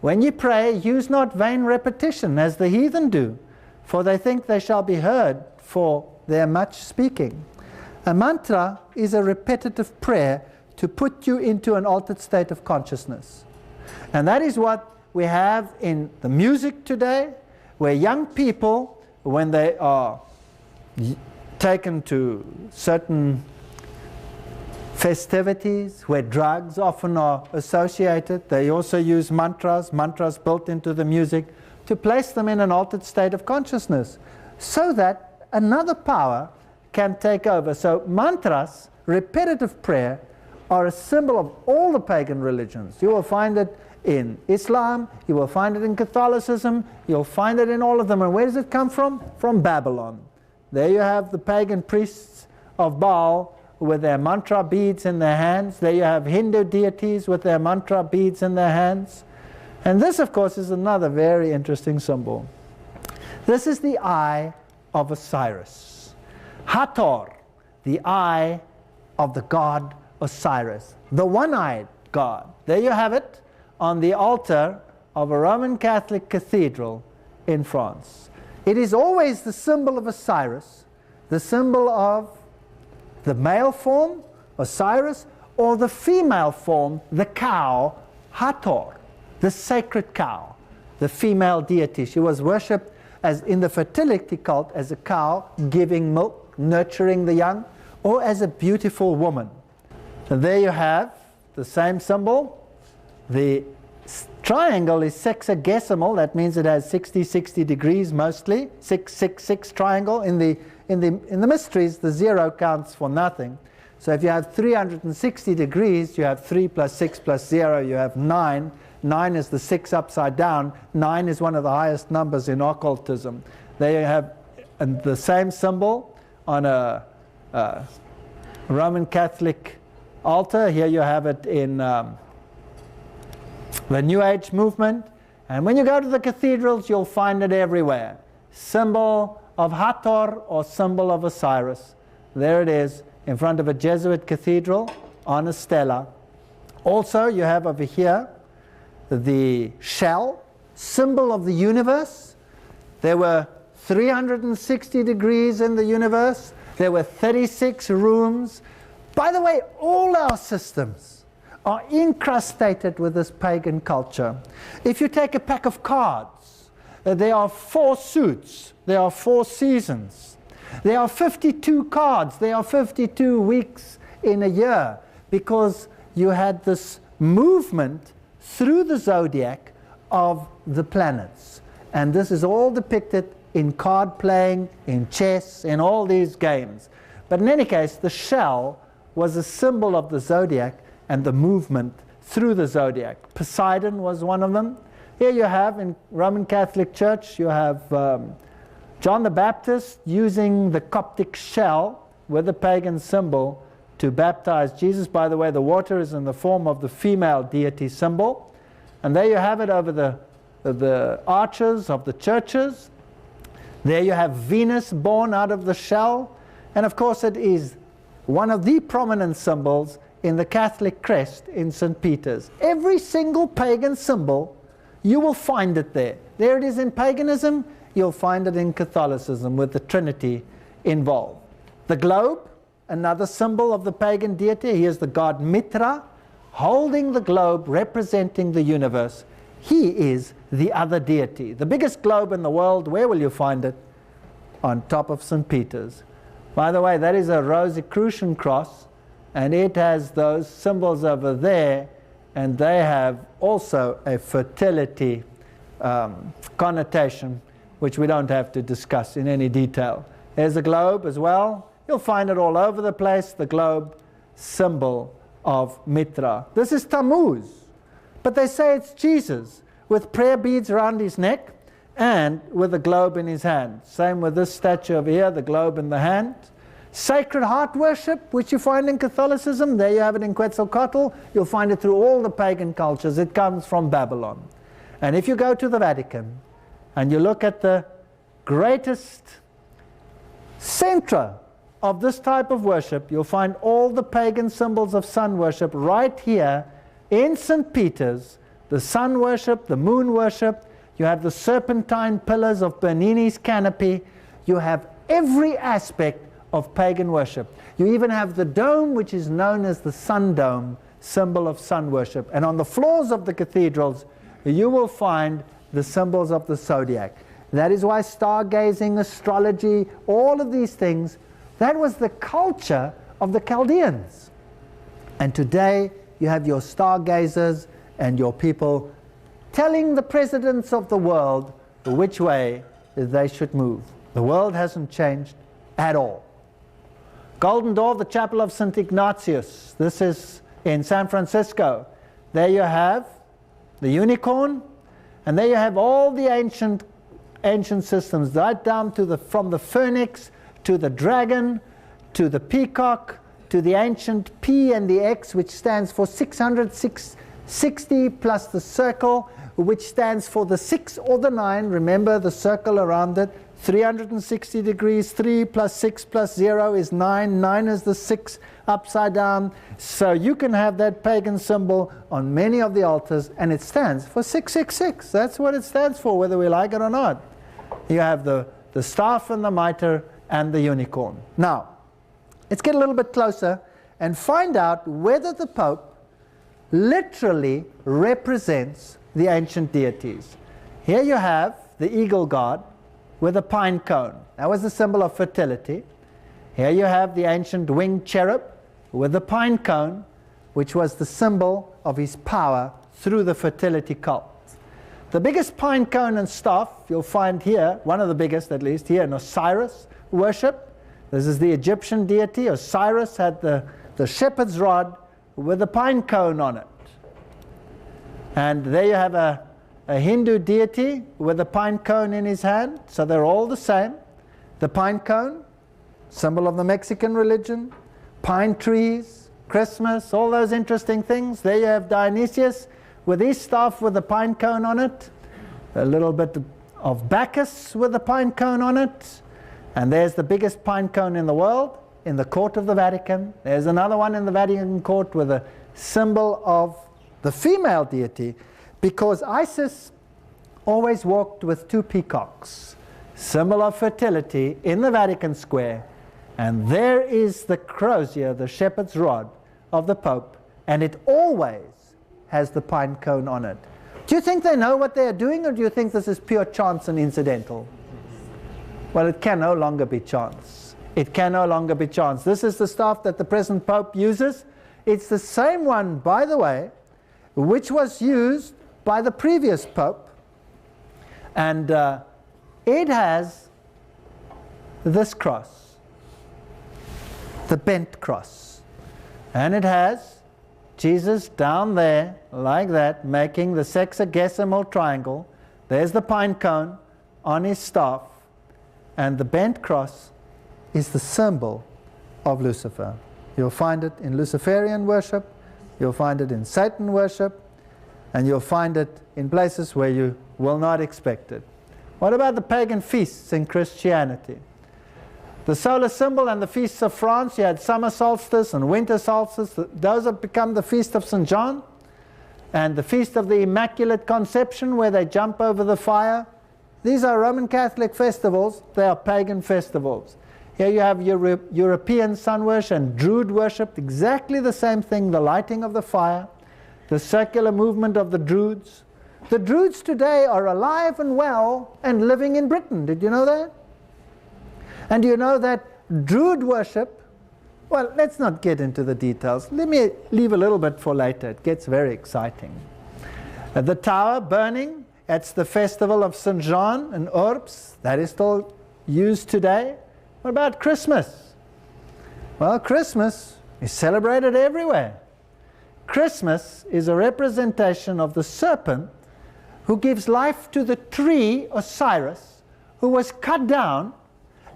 A: When you pray, use not vain repetition as the heathen do, for they think they shall be heard for their much speaking. A mantra is a repetitive prayer to put you into an altered state of consciousness. And that is what we have in the music today, where young people, when they are taken to certain festivities where drugs often are associated, they also use mantras built into the music to place them in an altered state of consciousness so that another power can take over. So mantras, repetitive prayer, are a symbol of all the pagan religions. You will find it in Islam, you will find it in Catholicism, you'll find it in all of them. And where does it come from? From Babylon. There you have the pagan priests of Baal with their mantra beads in their hands. There you have Hindu deities with their mantra beads in their hands. And this, of course, is another very interesting symbol. This is the eye of Osiris. Hathor, the eye of the god Osiris, the one-eyed god. There you have it on the altar of a Roman Catholic cathedral in France. It is always the symbol of Osiris, the symbol of the male form, Osiris, or the female form, the cow, Hathor, the sacred cow, the female deity. She was worshipped as in the fertility cult as a cow giving milk, nurturing the young, or as a beautiful woman. So there you have the same symbol. The triangle is sexagesimal. That means it has 60 degrees mostly. 666 triangle. In the mysteries, the zero counts for nothing. So if you have 360 degrees, you have 3 plus 6 plus 0, you have 9. 9 is the 6 upside down. 9 is one of the highest numbers in occultism. There you have the same symbol on a Roman Catholic altar. Here you have it in the New Age movement. And when you go to the cathedrals, you'll find it everywhere. Symbol of Hathor or symbol of Osiris. There it is in front of a Jesuit cathedral on a stela. Also, you have over here the shell, symbol of the universe. There were 360 degrees in the universe. There were 36 rooms. By the way, all our systems are incrustated with this pagan culture. If you take a pack of cards, there are 4 suits, there are 4 seasons, there are 52 cards, there are 52 weeks in a year, because you had this movement through the zodiac of the planets. And this is all depicted in card playing, in chess, in all these games. But in any case, the shell was a symbol of the zodiac and the movement through the zodiac. Poseidon was one of them. Here you have, in Roman Catholic Church, you have John the Baptist using the Coptic shell with the pagan symbol to baptize Jesus. By the way, the water is in the form of the female deity symbol. And there you have it over the arches of the churches. There you have Venus born out of the shell. And of course it is one of the prominent symbols in the Catholic crest in St. Peter's. Every single pagan symbol, you will find it there. There it is in paganism, you'll find it in Catholicism with the Trinity involved. The globe, another symbol of the pagan deity. Here's the god Mitra, holding the globe representing the universe. He is the other deity. The biggest globe in the world, where will you find it? On top of St. Peter's. By the way, that is a Rosicrucian cross, and it has those symbols over there, and they have also a fertility connotation, which we don't have to discuss in any detail. There's a globe as well. You'll find it all over the place, the globe symbol of Mitra. This is Tammuz, but they say it's Jesus with prayer beads around his neck and with a globe in his hand. Same with this statue over here, the globe in the hand. Sacred Heart worship, which you find in Catholicism, there you have it in Quetzalcoatl. You'll find it through all the pagan cultures. It comes from Babylon. And if you go to the Vatican and you look at the greatest center of this type of worship, you'll find all the pagan symbols of sun worship right here in St. Peter's. The sun worship, the moon worship, you have the serpentine pillars of Bernini's canopy, you have every aspect of pagan worship. You even have the dome, which is known as the sun dome, symbol of sun worship. And on the floors of the cathedrals, you will find the symbols of the zodiac. That is why stargazing, astrology, all of these things, that was the culture of the Chaldeans. And today, you have your stargazers and your people telling the presidents of the world which way they should move. The world hasn't changed at all. Golden Door, the Chapel of St. Ignatius. This is in San Francisco. There you have the unicorn, and there you have all the ancient systems, right down to from the phoenix, to the dragon, to the peacock, to the ancient P and the X, which stands for 660 plus the circle, which stands for the 6 or the 9. Remember the circle around it. 360 degrees, 3 plus 6 plus 0 is 9. 9 is the 6 upside down. So you can have that pagan symbol on many of the altars, and it stands for 666. That's what it stands for, whether we like it or not. You have the staff and the mitre and the unicorn. Now, let's get a little bit closer and find out whether the Pope literally represents the ancient deities. Here you have the eagle god with a pine cone. That was the symbol of fertility. Here you have the ancient winged cherub with a pine cone, which was the symbol of his power through the fertility cult. The biggest pine cone and staff you'll find here, one of the biggest at least, here in Osiris worship. This is the Egyptian deity. Osiris had the shepherd's rod with a pine cone on it. And there you have a Hindu deity with a pine cone in his hand. So they're all the same. The pine cone, symbol of the Mexican religion, pine trees, Christmas, all those interesting things. There you have Dionysius with his staff with a pine cone on it. A little bit of Bacchus with a pine cone on it. And there's the biggest pine cone in the world in the court of the Vatican. There's another one in the Vatican court with a symbol of the female deity, because Isis always walked with 2 peacocks, symbol of fertility, in the Vatican Square. And there is the crozier, the shepherd's rod of the Pope, and it always has the pine cone on it. Do you think they know what they are doing, or do you think this is pure chance and incidental? Well, it can no longer be chance. It can no longer be chance. This is the staff that the present Pope uses. It's the same one, by the way, which was used by the previous Pope. And it has this cross, the bent cross. And it has Jesus down there, like that, making the sexagesimal triangle. There's the pine cone on his staff. And the bent cross is the symbol of Lucifer. You'll find it in Luciferian worship, you'll find it in Satan worship, and you'll find it in places where you will not expect it. What about the pagan feasts in Christianity? The solar symbol and the feasts of France, you had summer solstice and winter solstice. Those have become the feast of St. John. And the feast of the Immaculate Conception, where they jump over the fire. These are Roman Catholic festivals. They are pagan festivals. Here you have European sun worship and Druid worship, exactly the same thing, the lighting of the fire, the circular movement of the Druids. The Druids today are alive and well and living in Britain. Did you know that? And do you know that Druid worship, well, let's not get into the details. Let me leave a little bit for later. It gets very exciting. The tower burning, that's the festival of St. John and Urbs. That is still used today. What about Christmas? Well, Christmas is celebrated everywhere. Christmas is a representation of the serpent who gives life to the tree Osiris, who was cut down,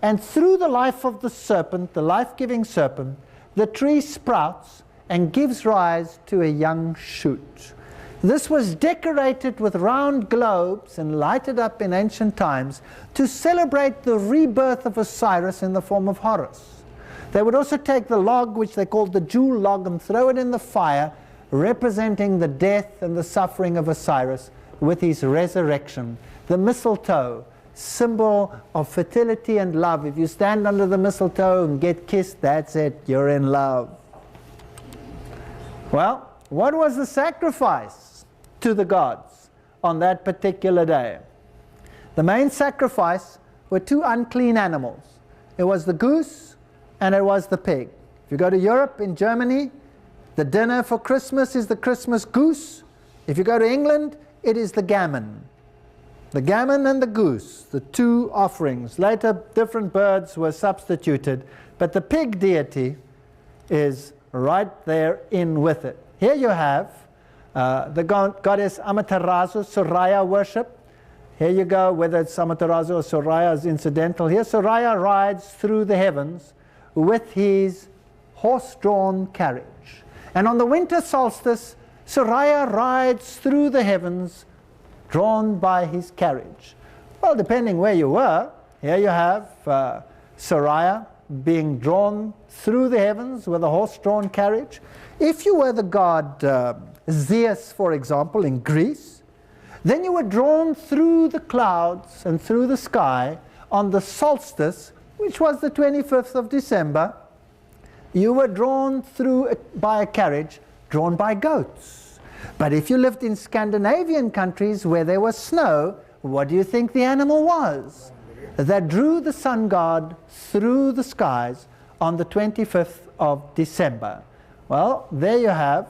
A: and through the life of the serpent, the life-giving serpent, the tree sprouts and gives rise to a young shoot. This was decorated with round globes and lighted up in ancient times to celebrate the rebirth of Osiris in the form of Horus. They would also take the log, which they called the Jewel log, and throw it in the fire, representing the death and the suffering of Osiris with his resurrection. The mistletoe, symbol of fertility and love. If you stand under the mistletoe and get kissed, that's it, you're in love. Well, what was the sacrifice to the gods on that particular day? The main sacrifice were two unclean animals. It was the goose and it was the pig. If you go to Europe, in Germany, the dinner for Christmas is the Christmas goose. If you go to England, it is the gammon. The gammon and the goose, the two offerings. Later, different birds were substituted, but the pig deity is right there in with it. Here you have the goddess Amaterasu, Soraya worship. Here you go, whether it's Amaterasu or Soraya is incidental. Here Soraya rides through the heavens with his horse-drawn carriage. And on the winter solstice, Soraya rides through the heavens drawn by his carriage. Well, depending where you were, here you have Soraya being drawn through the heavens with a horse-drawn carriage. If you were the god Zeus, for example, in Greece, then you were drawn through the clouds and through the sky on the solstice, which was the 25th of December. You were drawn through by a carriage drawn by goats. But if you lived in Scandinavian countries where there was snow, what do you think the animal was that drew the sun god through the skies on the 25th of December? Well, there you have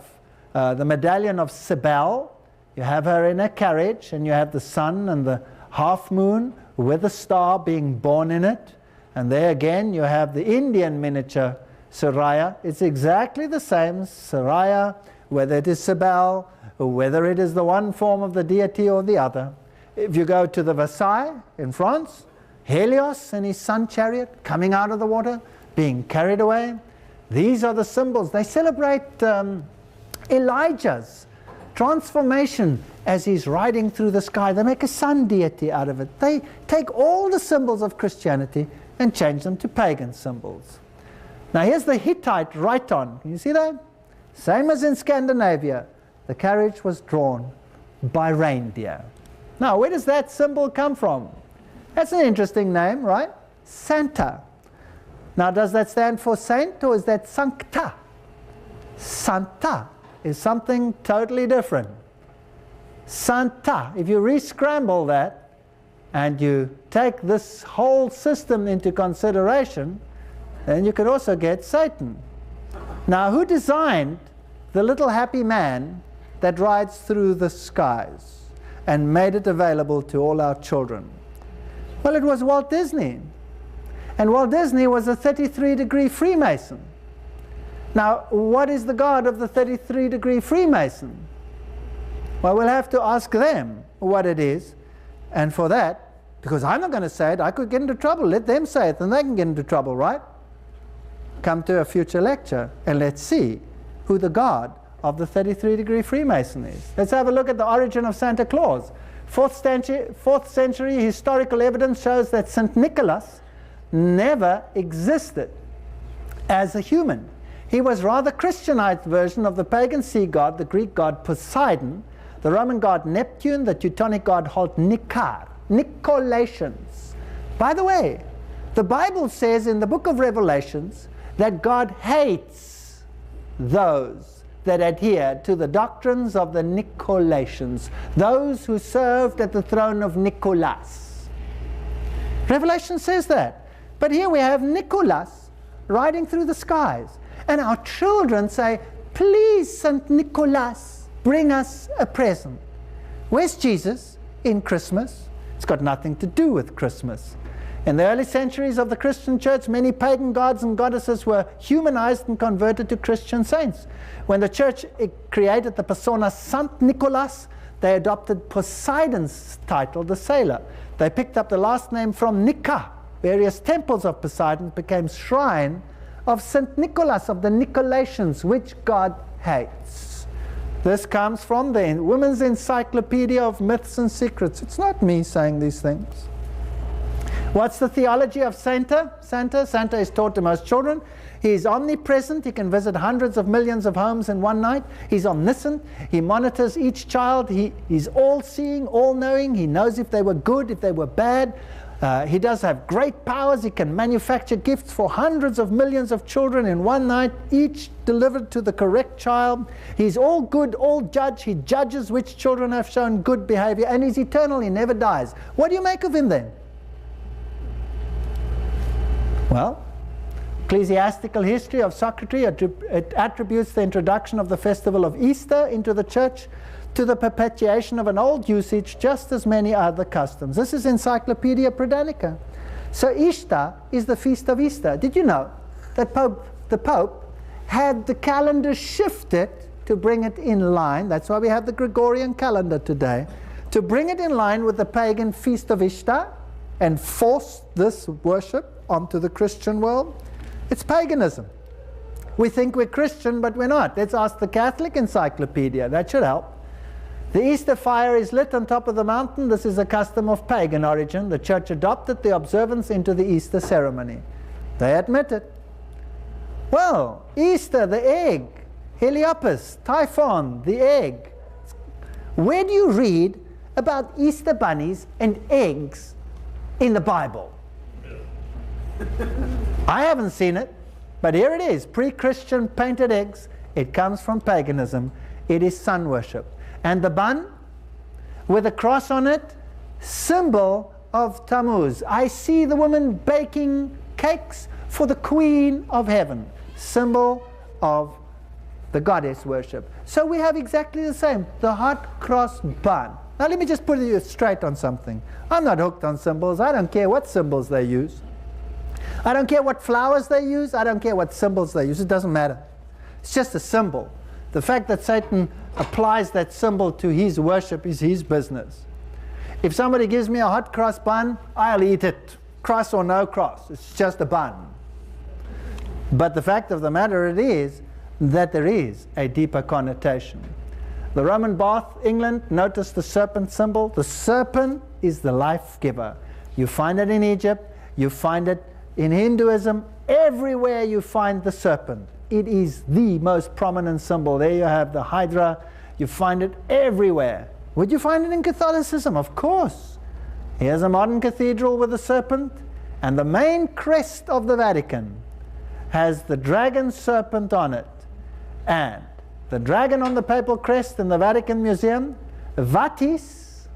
A: the medallion of Cybele. You have her in a carriage, and you have the sun and the half moon with a star being born in it. And there again you have the Indian miniature Soraya. It's exactly the same. Soraya, whether it is Cybele, or whether it is the one form of the deity or the other. If you go to the Versailles in France, Helios and his sun chariot coming out of the water, being carried away. These are the symbols. They celebrate Elijah's transformation as he's riding through the sky. They make a sun deity out of it. They take all the symbols of Christianity and change them to pagan symbols. Now here's the Hittite Rhyton. Can you see that? Same as in Scandinavia. The carriage was drawn by reindeer. Now, where does that symbol come from? That's an interesting name, right? Santa. Now, does that stand for saint, or is that sancta? Santa is something totally different. Santa, if you re-scramble that and you take this whole system into consideration, then you could also get Satan. Now, who designed the little happy man that rides through the skies and made it available to all our children? Well, it was Walt Disney. And Walt Disney was a 33-degree Freemason. Now, what is the god of the 33-degree Freemason? Well, we'll have to ask them what it is. And for that, Because I'm not going to say it. I could get into trouble. Let them say it, and they can get into trouble, right? Come to a future lecture, and let's see who the god of the 33-degree Freemason is. Let's have a look at the origin of Santa Claus. 4th century historical evidence shows that St. Nicholas never existed as a human. He was rather Christianized version of the pagan sea god, the Greek god Poseidon, the Roman god Neptune, the Teutonic god Nikar, Nicolaitans. By the way, the Bible says in the book of Revelations that God hates those that adhere to the doctrines of the Nicolaitans, those who served at the throne of Nicholas. Revelation says that. But here we have Nicholas riding through the skies. And our children say, please, St. Nicholas, bring us a present. Where's Jesus in Christmas? It's got nothing to do with Christmas. In the early centuries of the Christian church, many pagan gods and goddesses were humanized and converted to Christian saints. When the church created the persona Saint Nicholas, they adopted Poseidon's title, the sailor. They picked up the last name from Nika. Various temples of Poseidon became shrine of St. Nicholas of the Nicolaitans, which God hates. This comes from the Women's Encyclopedia of Myths and Secrets. It's not me saying these things. What's the theology of Santa? Santa is taught to most children. He's omnipresent. He can visit hundreds of millions of homes in one night. He's omniscient. He monitors each child. He's all-seeing, all-knowing. He knows if they were good, if they were bad. He does have great powers. He can manufacture gifts for hundreds of millions of children in one night, each delivered to the correct child. He's all good, all judge. He judges which children have shown good behavior, and he's eternal. He never dies. What do you make of him then? Well, ecclesiastical history of Socrates it attributes the introduction of the festival of Easter into the church to the perpetuation of an old usage, just as many other customs. This is Encyclopedia Britannica. So Easter is the feast of Easter. Did you know that the Pope had the calendar shifted to bring it in line? That's why we have the Gregorian calendar today, to bring it in line with the pagan feast of Easter and force this worship onto the Christian world. It's paganism. We think we're Christian, but we're not. Let's ask the Catholic Encyclopedia. That should help. The Easter fire is lit on top of the mountain. This is a custom of pagan origin. The church adopted the observance into the Easter ceremony. They admit it. Well, Easter, the egg, Heliopis, Typhon, the egg. Where do you read about Easter bunnies and eggs in the Bible? I haven't seen it, but here it is, pre-Christian painted eggs. It comes from paganism. It is sun worship. And the bun with a cross on it, symbol of Tammuz. I see the woman baking cakes for the Queen of Heaven, symbol of the goddess worship. So we have exactly the same, the hot cross bun. Now let me just put you straight on something. I'm not hooked on symbols. I don't care what symbols they use. I don't care what flowers they use. I don't care what symbols they use. It doesn't matter. It's just a symbol. The fact that Satan applies that symbol to his worship is his business. If somebody gives me a hot cross bun, I'll eat it. Cross or no cross. It's just a bun. But the fact of the matter is that there is a deeper connotation. The Roman bath, England, notice the serpent symbol. The serpent is the life giver. You find it in Egypt. You find it in Hinduism. Everywhere you find the serpent. It is the most prominent symbol. There you have the Hydra. You find it everywhere. Would you find it in Catholicism? Of course. Here's a modern cathedral with a serpent, and the main crest of the Vatican has the dragon serpent on it. And the dragon on the papal crest in the Vatican Museum, Vatis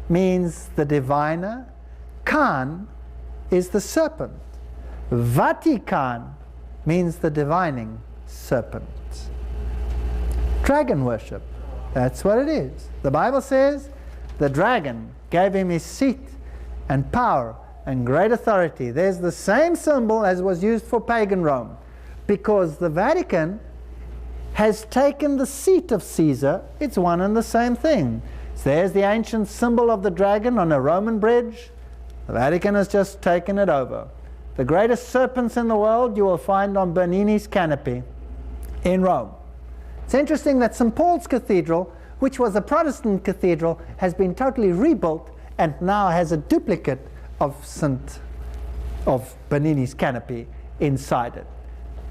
A: means the diviner, Khan is the serpent. Vatican means the divining serpent. Dragon worship. That's what it is. The Bible says the dragon gave him his seat and power and great authority. There's the same symbol as was used for pagan Rome, because the Vatican has taken the seat of Caesar. It's one and the same thing. So there's the ancient symbol of the dragon on a Roman bridge. The Vatican has just taken it over. The greatest serpents in the world you will find on Bernini's canopy in Rome. It's interesting that St. Paul's Cathedral, which was a Protestant cathedral, has been totally rebuilt and now has a duplicate of Bernini's canopy inside it.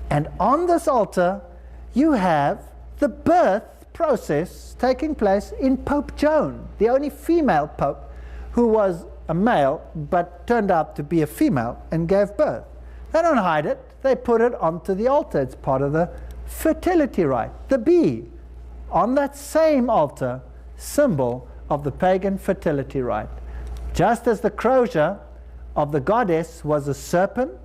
A: And on this altar you have the birth process taking place in Pope Joan, the only female pope who was a male but turned out to be a female and gave birth. They don't hide it, they put it onto the altar. It's part of the fertility rite. The bee, on that same altar, symbol of the pagan fertility rite. Just as the crozier of the goddess was a serpent,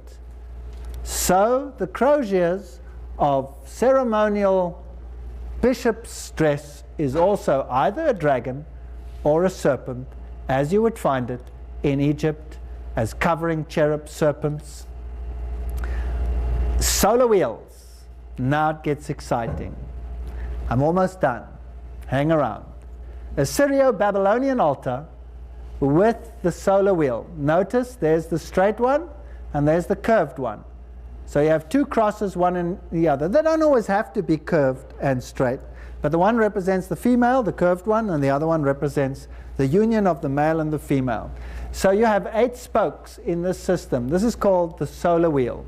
A: so the croziers of ceremonial bishop's dress is also either a dragon or a serpent, as you would find it in Egypt as covering cherub serpents. Solar wheels. Now it gets exciting. I'm almost done. Hang around. A Syrio-Babylonian altar with the solar wheel. Notice there's the straight one and there's the curved one. So you have two crosses, one in the other. They don't always have to be curved and straight, but the one represents the female, the curved one, and the other one represents the union of the male and the female. So you have 8 spokes in this system. This is called the solar wheel.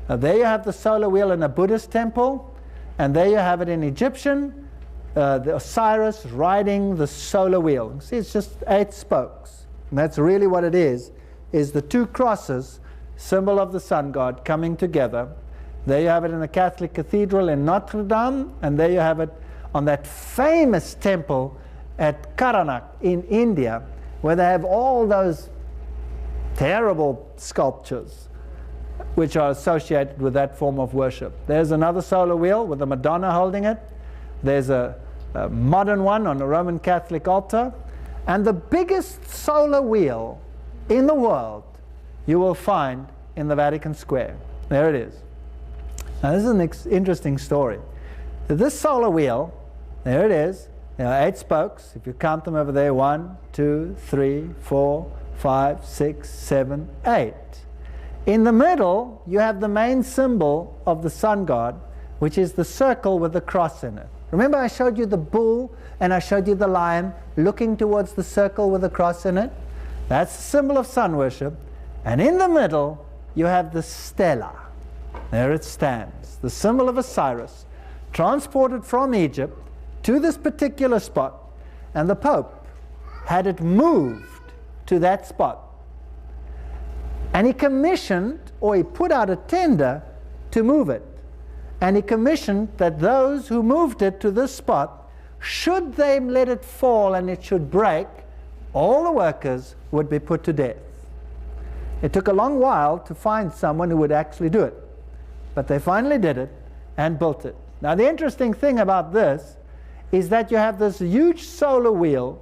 A: Now there you have the solar wheel in a Buddhist temple, and there you have it in Egyptian, the Osiris riding the solar wheel. You see, it's just 8 spokes. And that's really what it is the 2 crosses, symbol of the sun god, coming together. There you have it in the Catholic cathedral in Notre Dame, and there you have it on that famous temple at Karnak in India, where they have all those terrible sculptures which are associated with that form of worship. There's another solar wheel with a Madonna holding it. There's a modern one on a Roman Catholic altar. And the biggest solar wheel in the world you will find in the Vatican Square. There it is. Now this is an interesting story. This solar wheel, there it is. There are 8 spokes. If you count them over there, 1, 2, 3, 4, 5, 6, 7, 8. In the middle, you have the main symbol of the sun god, which is the circle with the cross in it. Remember I showed you the bull and I showed you the lion looking towards the circle with the cross in it? That's the symbol of sun worship. And in the middle, you have the stella. There it stands, the symbol of Osiris, transported from Egypt to this particular spot, and the Pope had it moved to that spot. And he commissioned, or he put out a tender to move it. And he commissioned that those who moved it to this spot, should they let it fall and it should break, all the workers would be put to death. It took a long while to find someone who would actually do it. But they finally did it and built it. Now the interesting thing about this is that you have this huge solar wheel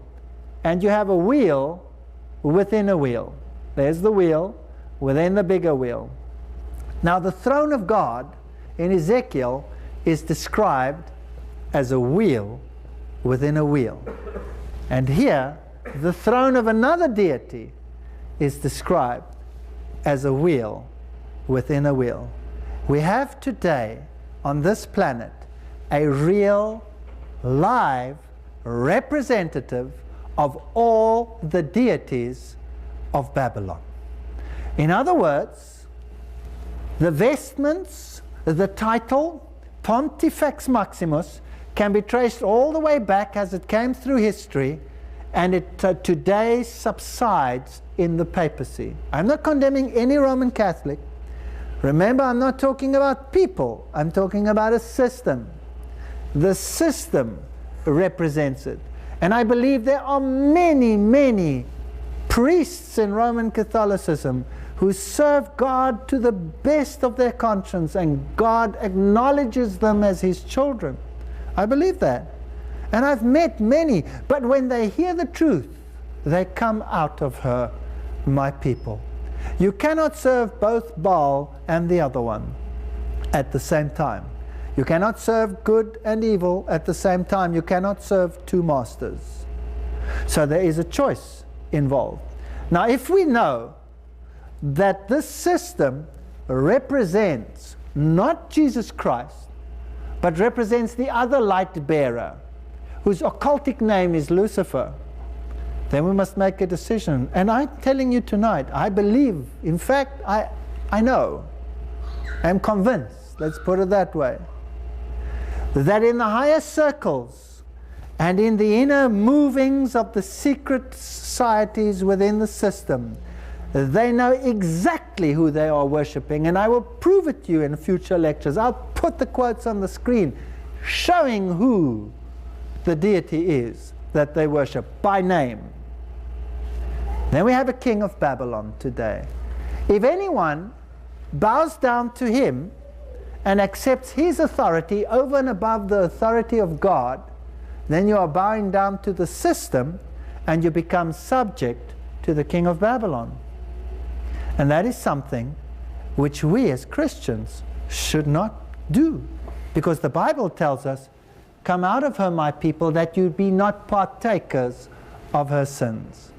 A: and you have a wheel within a wheel. There's the wheel within the bigger wheel. Now the throne of God in Ezekiel is described as a wheel within a wheel. And here the throne of another deity is described as a wheel within a wheel. We have today on this planet a real, live representative of all the deities of Babylon. In other words, the vestments, the title, Pontifex Maximus, can be traced all the way back as it came through history, and it today subsides in the papacy. I'm not condemning any Roman Catholic. Remember, I'm not talking about people, I'm talking about a system. The system represents it. And I believe there are many, many priests in Roman Catholicism who serve God to the best of their conscience, and God acknowledges them as His children. I believe that. And I've met many, but when they hear the truth, they come out of her, my people. You cannot serve both Baal and the other one at the same time. You cannot serve good and evil at the same time. You cannot serve 2 masters. So there is a choice involved. Now if we know that this system represents not Jesus Christ, but represents the other light bearer, whose occultic name is Lucifer, then we must make a decision. And I'm telling you tonight, I believe, in fact, I know, I'm convinced, let's put it that way, that in the higher circles and in the inner movings of the secret societies within the system, they know exactly who they are worshipping, and I will prove it to you in future lectures. I'll put the quotes on the screen showing who the deity is that they worship by name. Then we have a king of Babylon today. If anyone bows down to him and accepts his authority over and above the authority of God, then you are bowing down to the system and you become subject to the king of Babylon. And that is something which we as Christians should not do, because the Bible tells us, "Come out of her, my people, that you be not partakers of her sins."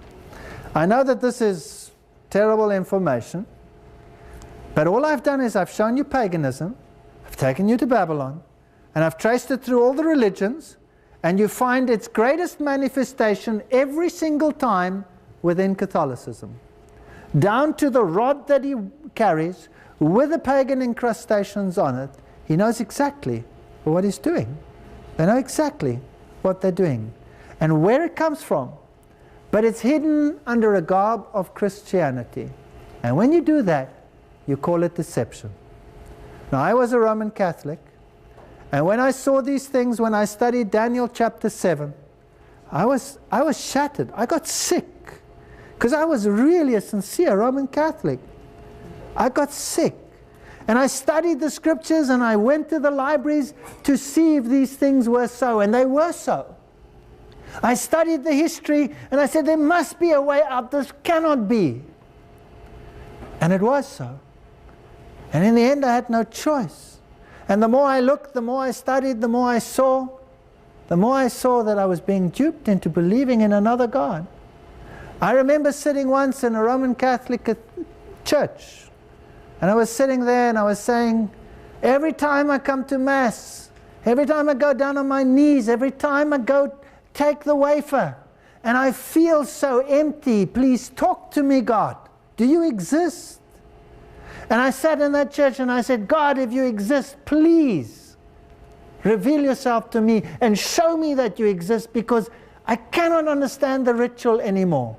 A: I know that this is terrible information, but all I've done is I've shown you paganism, I've taken you to Babylon, and I've traced it through all the religions, and you find its greatest manifestation every single time within Catholicism. Down to the rod that he carries with the pagan incrustations on it, he knows exactly what he's doing. They know exactly what they're doing and where it comes from. But it's hidden under a garb of Christianity. And when you do that, you call it deception. Now, I was a Roman Catholic, and when I saw these things, when I studied Daniel chapter 7, I was shattered. I got sick, because I was really a sincere Roman Catholic. I got sick. And I studied the scriptures, and I went to the libraries to see if these things were so, and they were so. I studied the history, and I said, there must be a way out. This cannot be. And it was so. And in the end, I had no choice. And the more I looked, the more I studied, the more I saw that I was being duped into believing in another God. I remember sitting once in a Roman Catholic church, and I was sitting there and I was saying, every time I come to Mass, every time I go down on my knees, every time I go take the wafer, and I feel so empty, please talk to me, God. Do you exist? And I sat in that church and I said, God, if you exist, please reveal yourself to me and show me that you exist, because I cannot understand the ritual anymore.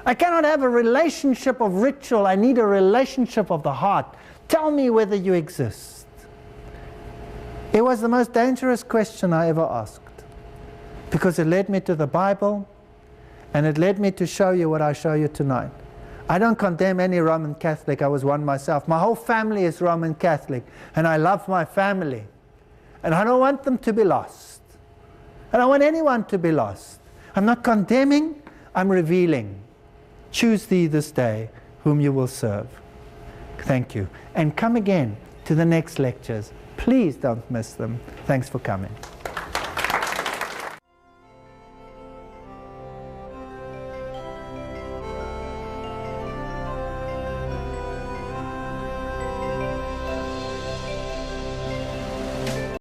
A: I cannot have a relationship of ritual. I need a relationship of the heart. Tell me whether you exist. It was the most dangerous question I ever asked, because it led me to the Bible, and it led me to show you what I show you tonight. I don't condemn any Roman Catholic. I was one myself. My whole family is Roman Catholic, and I love my family. And I don't want them to be lost. I don't want anyone to be lost. I'm not condemning, I'm revealing. Choose thee this day whom you will serve. Thank you. And come again to the next lectures. Please don't miss them. Thanks for coming.